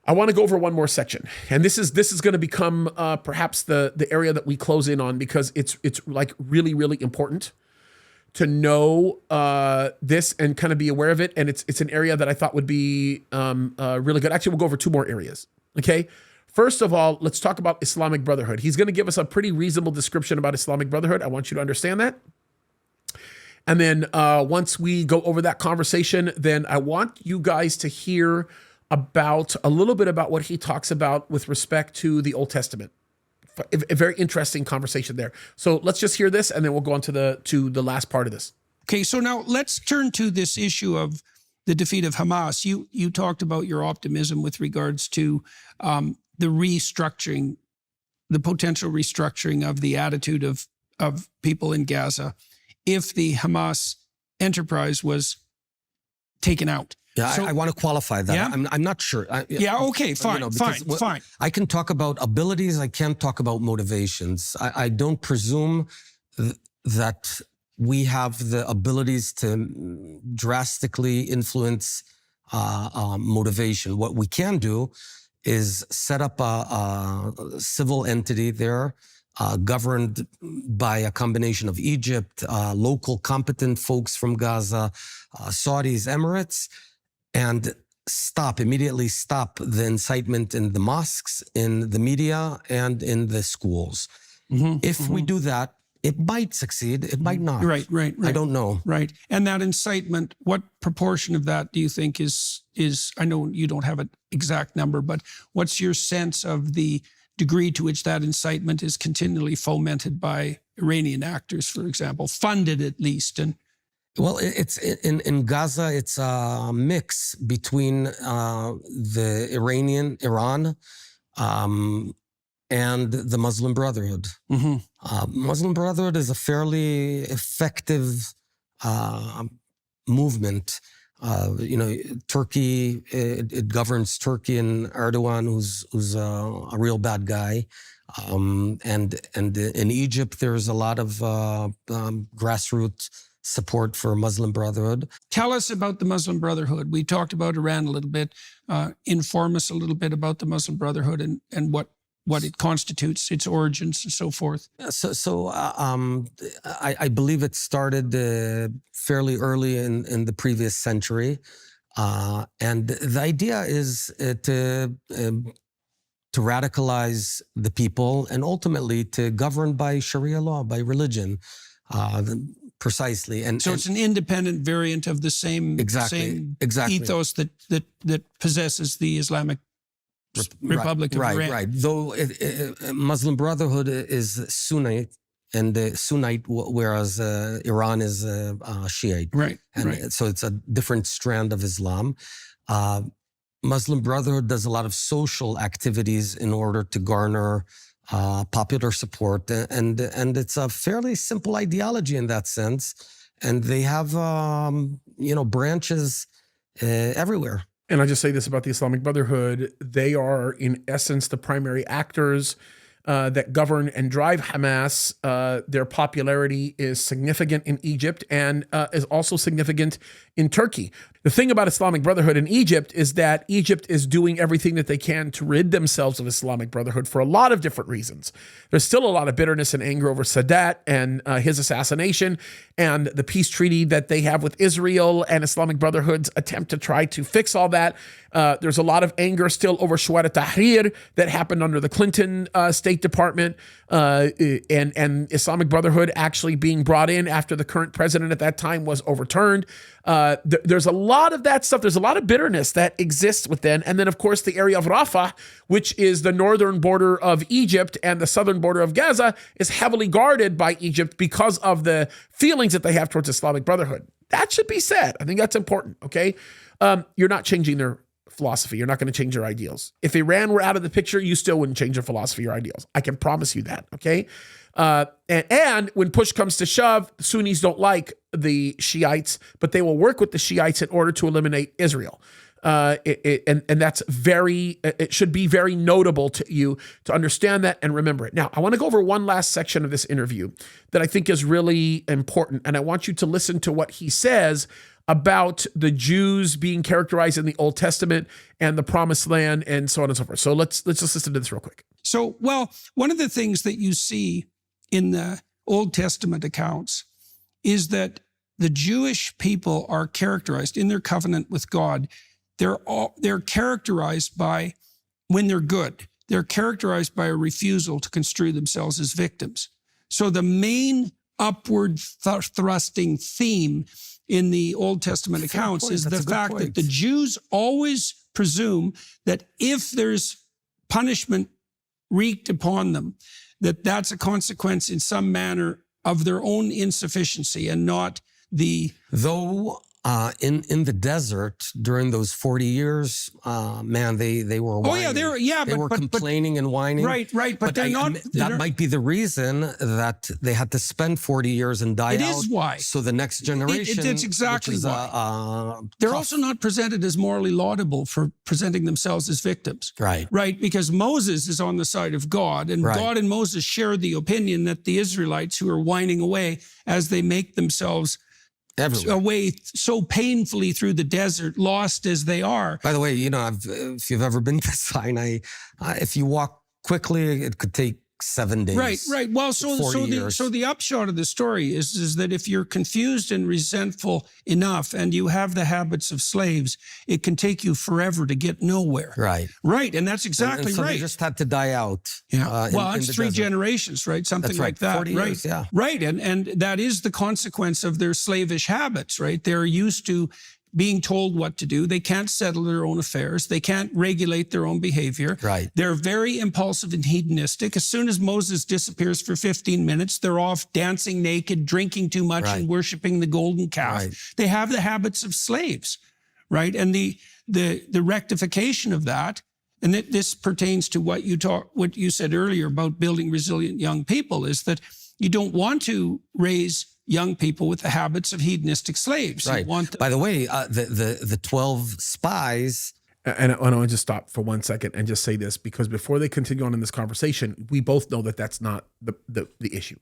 I want to go over one more section. And this is going to become perhaps the area that we close in on, because it's like really, really important to know this and kind of be aware of it. And it's an area that I thought would be really good. Actually, we'll go over two more areas. Okay. First of all, let's talk about Islamic Brotherhood. He's going to give us a pretty reasonable description about Islamic Brotherhood. I want you to understand that. And then once we go over that conversation, then I want you guys to hear about a little bit about what he talks about with respect to the Old Testament. A very interesting conversation there. So let's just hear this, and then we'll go on to the last part of this. Okay, so now let's turn to this issue of the defeat of Hamas. You talked about your optimism with regards to the restructuring, the potential restructuring of the attitude of people in Gaza if the Hamas enterprise was taken out. Yeah, so, I want to qualify that. Yeah? I'm not sure. Okay, fine, fine. I can talk about abilities. I can't talk about motivations. I don't presume that we have the abilities to drastically influence motivation. What we can do is set up a civil entity there, governed by a combination of Egypt, local competent folks from Gaza, Saudis, Emirates, and immediately stop the incitement in the mosques, in the media, and in the schools. Mm-hmm, if we do that, it might succeed, it might not. Right. I don't know. Right. And that incitement, what proportion of that do you think is I know you don't have an exact number, but what's your sense of the degree to which that incitement is continually fomented by Iranian actors, for example, funded at least? And well, it's in Gaza, it's a mix between the Iran, and the Muslim Brotherhood. Mm-hmm. Muslim Brotherhood is a fairly effective movement. Turkey, it governs Turkey, and Erdogan, who's a real bad guy. And in Egypt, there's a lot of grassroots support for Muslim Brotherhood. Tell us about the Muslim Brotherhood. We talked about Iran a little bit. Inform us a little bit about the Muslim Brotherhood and what it constitutes, its origins, and so forth. I believe it started fairly early in the previous century. And the idea is to radicalize the people and ultimately to govern by Sharia law, by religion, precisely. And so it's an independent variant of the same ethos that possesses the Islamic Republic of Iran. Right. Though Muslim Brotherhood is Sunnite, and Sunnite, whereas Iran is Shiite. Right. And so it's a different strand of Islam. Muslim Brotherhood does a lot of social activities in order to garner popular support, and it's a fairly simple ideology in that sense. And they have branches everywhere. And I just say this about the Islamic Brotherhood: they are, in essence, the primary actors that govern and drive Hamas. Their popularity is significant in Egypt and is also significant in Turkey. The thing about Islamic Brotherhood in Egypt is that Egypt is doing everything that they can to rid themselves of Islamic Brotherhood for a lot of different reasons. There's still a lot of bitterness and anger over Sadat and his assassination and the peace treaty that they have with Israel and Islamic Brotherhood's attempt to try to fix all that. There's a lot of anger still over Shuwat al-Tahrir that happened under the Clinton State Department and Islamic Brotherhood actually being brought in after the current president at that time was overturned. There's a lot of that stuff. There's a lot of bitterness that exists within. And then, of course, the area of Rafah, which is the northern border of Egypt and the southern border of Gaza, is heavily guarded by Egypt because of the feelings that they have towards Islamic Brotherhood. That should be said. I think that's important, okay? You're not changing their philosophy. You're not going to change your ideals. If Iran were out of the picture, you still wouldn't change your philosophy or ideals. I can promise you that, okay? And when push comes to shove, the Sunnis don't like the Shiites, but they will work with the Shiites in order to eliminate Israel. And that's it should be very notable to you to understand that and remember it. Now, I want to go over one last section of this interview that I think is really important. And I want you to listen to what he says about the Jews being characterized in the Old Testament and the Promised Land and so on and so forth. So let's just listen to this real quick. So, well, one of the things that you see in the Old Testament accounts is that the Jewish people are characterized in their covenant with God. They're characterized by, when they're good, they're characterized by a refusal to construe themselves as victims. So the main upward thrusting theme in the Old Testament accounts is the fact that the Jews always presume that if there's punishment wreaked upon them, that's a consequence in some manner of their own insufficiency and not the... Though in the desert during those 40 years, man, they were whining. Oh yeah, they were complaining and whining. Right, but they're not. That might be the reason that they had to spend 40 years and die out. It is why. So the next generation. It's exactly why. They're also not presented as morally laudable for presenting themselves as victims. Right, because Moses is on the side of God, and God and Moses share the opinion that the Israelites who are whining away as they make themselves away so painfully through the desert, lost as they are. By the way, if you've ever been to Sinai, if you walk quickly, it could take 7 days. Right. Well, so the upshot of the story is that if you're confused and resentful enough and you have the habits of slaves, it can take you forever to get nowhere. Right. And that's exactly so right. They just had to die out. Yeah. Well, it's 3 generations, right? Something like that. 40 years, yeah. Right. And that is the consequence of their slavish habits, right? They're used to being told what to do. They can't settle their own affairs. They can't regulate their own behavior. Right. They're very impulsive and hedonistic. As soon as Moses disappears for 15 minutes, they're off dancing naked, drinking too much, and worshiping the golden calf. They have the habits of slaves, right? And the rectification of that, and this pertains to what you said earlier about building resilient young people, is that you don't want to raise young people with the habits of hedonistic slaves. Right. By the way, the 12 spies... And I want to just stop for 1 second and just say this, because before they continue on in this conversation, we both know that that's not the issue.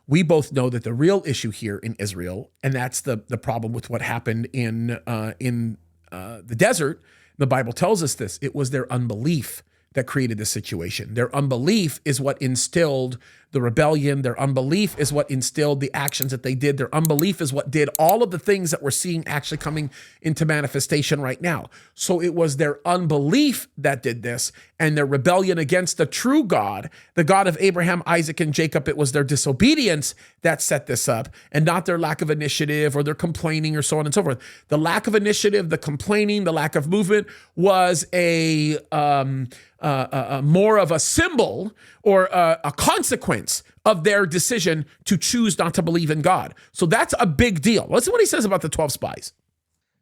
We both know that the real issue here in Israel, and that's the problem with what happened in the desert, the Bible tells us this, it was their unbelief that created this situation. Their unbelief is what instilled the rebellion. Their unbelief is what instilled the actions that they did. Their unbelief is what did all of the things that we're seeing actually coming into manifestation right now. So it was their unbelief that did this, and their rebellion against the true God, the God of Abraham, Isaac, and Jacob. It was their disobedience that set this up, and not their lack of initiative or their complaining or so on and so forth. The lack of initiative, the complaining, the lack of movement was a more of a symbol or a consequence of their decision to choose not to believe in God. So that's a big deal. Listen what he says about the 12 spies.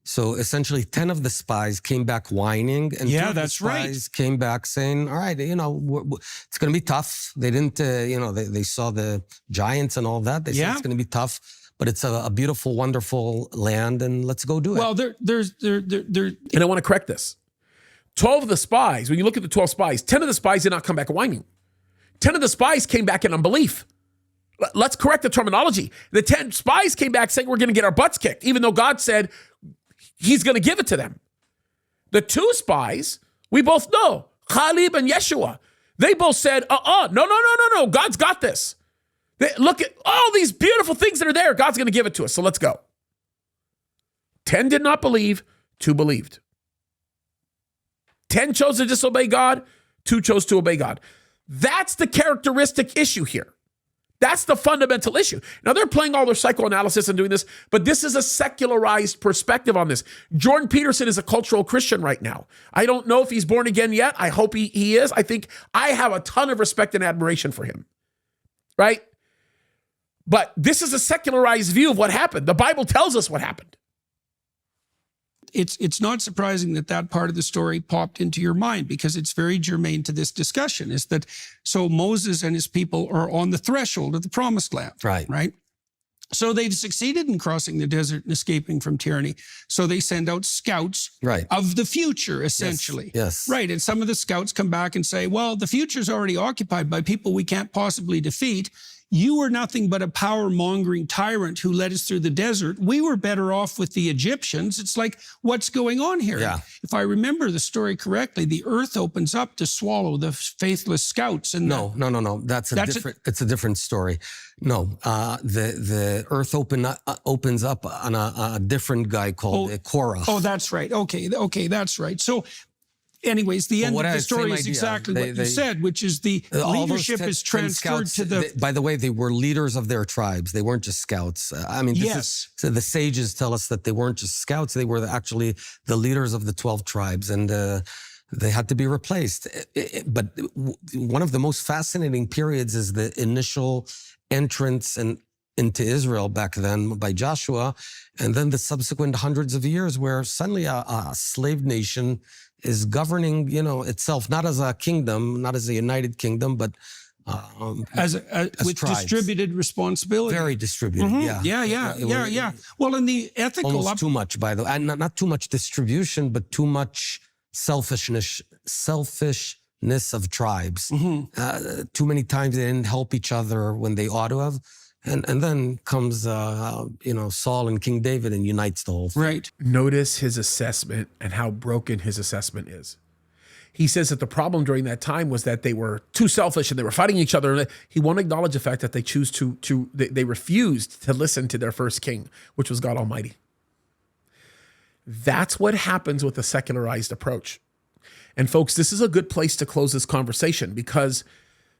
So essentially 10 of the spies came back whining, and Yeah, 2 of the that's spies came back saying, all right, it's going to be tough. They didn't, they saw the giants and all that. They said it's going to be tough, but it's a beautiful, wonderful land, and let's go do it. Well, And I want to correct this. 12 of the spies, when you look at the 12 spies, 10 of the spies did not come back whining. 10 of the spies came back in unbelief. Let's correct the terminology. The 10 spies came back saying we're going to get our butts kicked, even though God said he's going to give it to them. The 2 spies, we both know, Caleb and Yeshua, they both said, no, God's got this. Look at all these beautiful things that are there. God's going to give it to us, so let's go. 10 did not believe, 2 believed. 10 chose to disobey God, 2 chose to obey God. That's the characteristic issue here. That's the fundamental issue. Now, they're playing all their psychoanalysis and doing this, but this is a secularized perspective on this. Jordan Peterson is a cultural Christian right now. I don't know if he's born again yet. I hope he is. I have a ton of respect and admiration for him, right? But this is a secularized view of what happened. The Bible tells us what happened. It's not surprising that part of the story popped into your mind, because it's very germane to this discussion. Is that so? Moses and his people are on the threshold of the promised land, right? So they've succeeded in crossing the desert and escaping from tyranny. So they send out scouts of the future, essentially. Yes. Right. And some of the scouts come back and say, well, the future's already occupied by people we can't possibly defeat. You were nothing but a power-mongering tyrant who led us through the desert. We were better off with the Egyptians. It's like, what's going on here? Yeah. If I remember the story correctly, the earth opens up to swallow the faithless scouts. And No. It's a different story. No, the earth opens up on a different guy called Korah. Oh, that's right. Okay, that's right. So anyways, the end of the story is exactly what you said, which is the leadership is transferred to the... By the way, they were leaders of their tribes. They weren't just scouts. So the sages tell us that they weren't just scouts. They were actually the leaders of the 12 tribes, and they had to be replaced. But one of the most fascinating periods is the initial entrance into Israel back then by Joshua, and then the subsequent hundreds of years where suddenly a slave nation is governing, itself, not as a kingdom, not as a united kingdom, but as with tribes. Distributed responsibility. Very distributed, Yeah. Well, in the ethical... Almost too much, by the way. And not too much distribution, but too much selfishness of tribes. Too many times they didn't help each other when they ought to have. And then comes, Saul and King David and unites the whole thing. Right. Notice his assessment and how broken his assessment is. He says that the problem during that time was that they were too selfish and they were fighting each other. He won't acknowledge the fact that they refused to listen to their first king, which was God Almighty. That's what happens with a secularized approach. And folks, this is a good place to close this conversation, because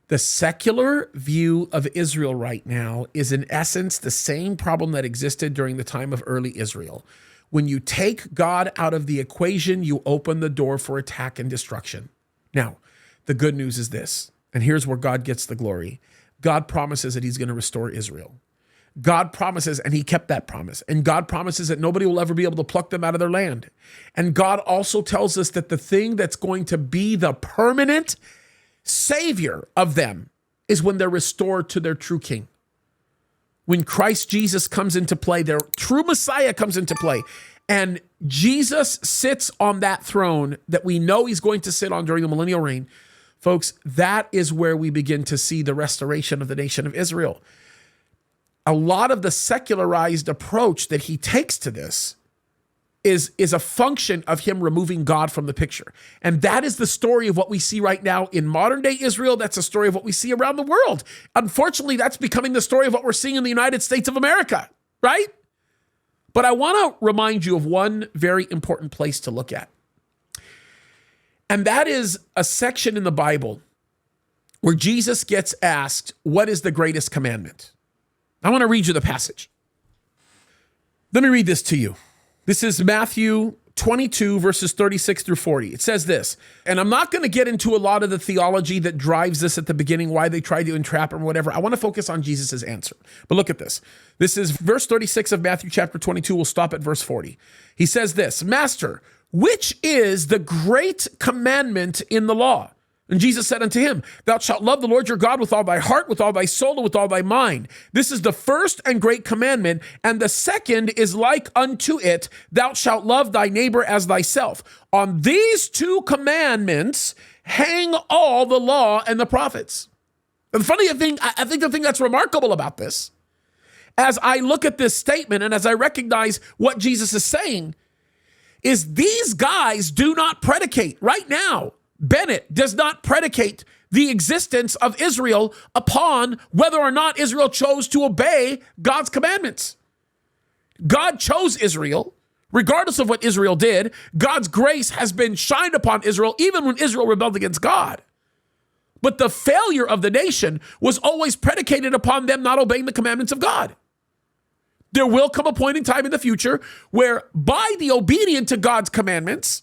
the secular view of Israel right now is in essence the same problem that existed during the time of early Israel. When you take God out of the equation, you open the door for attack and destruction. Now, the good news is this, and here's where God gets the glory. God promises that he's going to restore Israel. God promises, and he kept that promise. And God promises that nobody will ever be able to pluck them out of their land. And God also tells us that the thing that's going to be the permanent savior of them is when they're restored to their true king. When Christ Jesus comes into play, their true Messiah comes into play, and Jesus sits on that throne that we know he's going to sit on during the millennial reign. Folks, that is where we begin to see the restoration of the nation of Israel. A lot of the secularized approach that he takes to this is a function of him removing God from the picture. And that is the story of what we see right now in modern day Israel. That's the story of what we see around the world. Unfortunately, that's becoming the story of what we're seeing in the United States of America, right? But I want to remind you of one very important place to look at. And that is a section in the Bible where Jesus gets asked, what is the greatest commandment? I want to read you the passage. Let me read this to you. This is Matthew 22, verses 36 through 40. It says this, and I'm not going to get into a lot of the theology that drives this at the beginning, why they tried to entrap him or whatever. I want to focus on Jesus' answer. But look at this. This is verse 36 of Matthew chapter 22. We'll stop at verse 40. He says this, Master, which is the great commandment in the law? And Jesus said unto him, thou shalt love the Lord your God with all thy heart, with all thy soul, and with all thy mind. This is the first and great commandment, and the second is like unto it, thou shalt love thy neighbor as thyself. On these two commandments hang all the law and the prophets. And the funny thing, I think the thing that's remarkable about this, as I look at this statement and as I recognize what Jesus is saying, is these guys do not predicate right now. Bennett does not predicate the existence of Israel upon whether or not Israel chose to obey God's commandments. God chose Israel, regardless of what Israel did. God's grace has been shined upon Israel, even when Israel rebelled against God. But the failure of the nation was always predicated upon them not obeying the commandments of God. There will come a point in time in the future where by the obedience to God's commandments,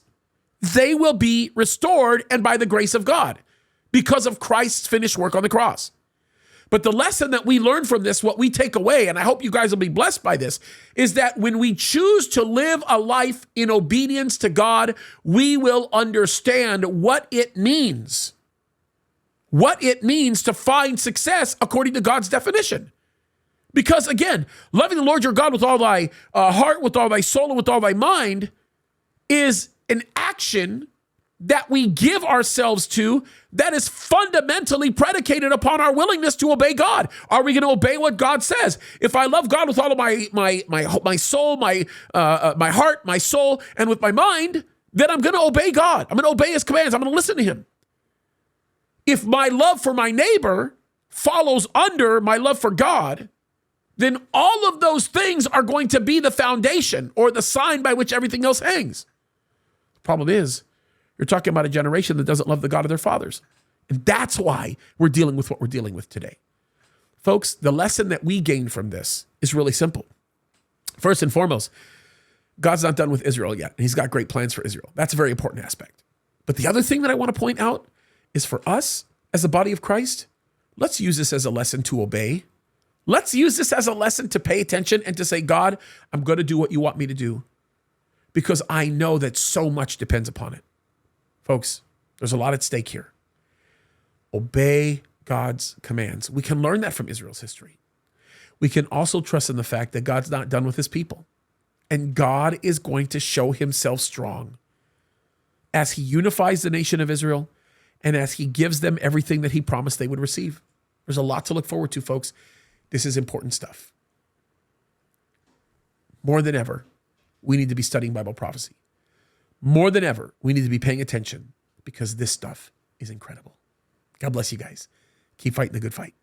they will be restored and by the grace of God because of Christ's finished work on the cross. But the lesson that we learn from this, what we take away, and I hope you guys will be blessed by this, is that when we choose to live a life in obedience to God, we will understand what it means. What it means to find success according to God's definition. Because again, loving the Lord your God with all thy heart, with all thy soul, and with all thy mind is an action that we give ourselves to that is fundamentally predicated upon our willingness to obey God. Are we going to obey what God says? If I love God with all of my soul, my heart, my soul, and with my mind, then I'm going to obey God. I'm going to obey his commands. I'm going to listen to him. If my love for my neighbor follows under my love for God, then all of those things are going to be the foundation or the sign by which everything else hangs. Problem is, you're talking about a generation that doesn't love the God of their fathers. And that's why we're dealing with what we're dealing with today. Folks, the lesson that we gain from this is really simple. First and foremost, God's not done with Israel yet. And he's got great plans for Israel. That's a very important aspect. But the other thing that I want to point out is for us as the body of Christ, let's use this as a lesson to obey. Let's use this as a lesson to pay attention and to say, God, I'm going to do what you want me to do. Because I know that so much depends upon it. Folks, there's a lot at stake here. Obey God's commands. We can learn that from Israel's history. We can also trust in the fact that God's not done with his people. And God is going to show himself strong as he unifies the nation of Israel and as he gives them everything that he promised they would receive. There's a lot to look forward to, folks. This is important stuff. More than ever, we need to be studying Bible prophecy. More than ever, we need to be paying attention because this stuff is incredible. God bless you guys. Keep fighting the good fight.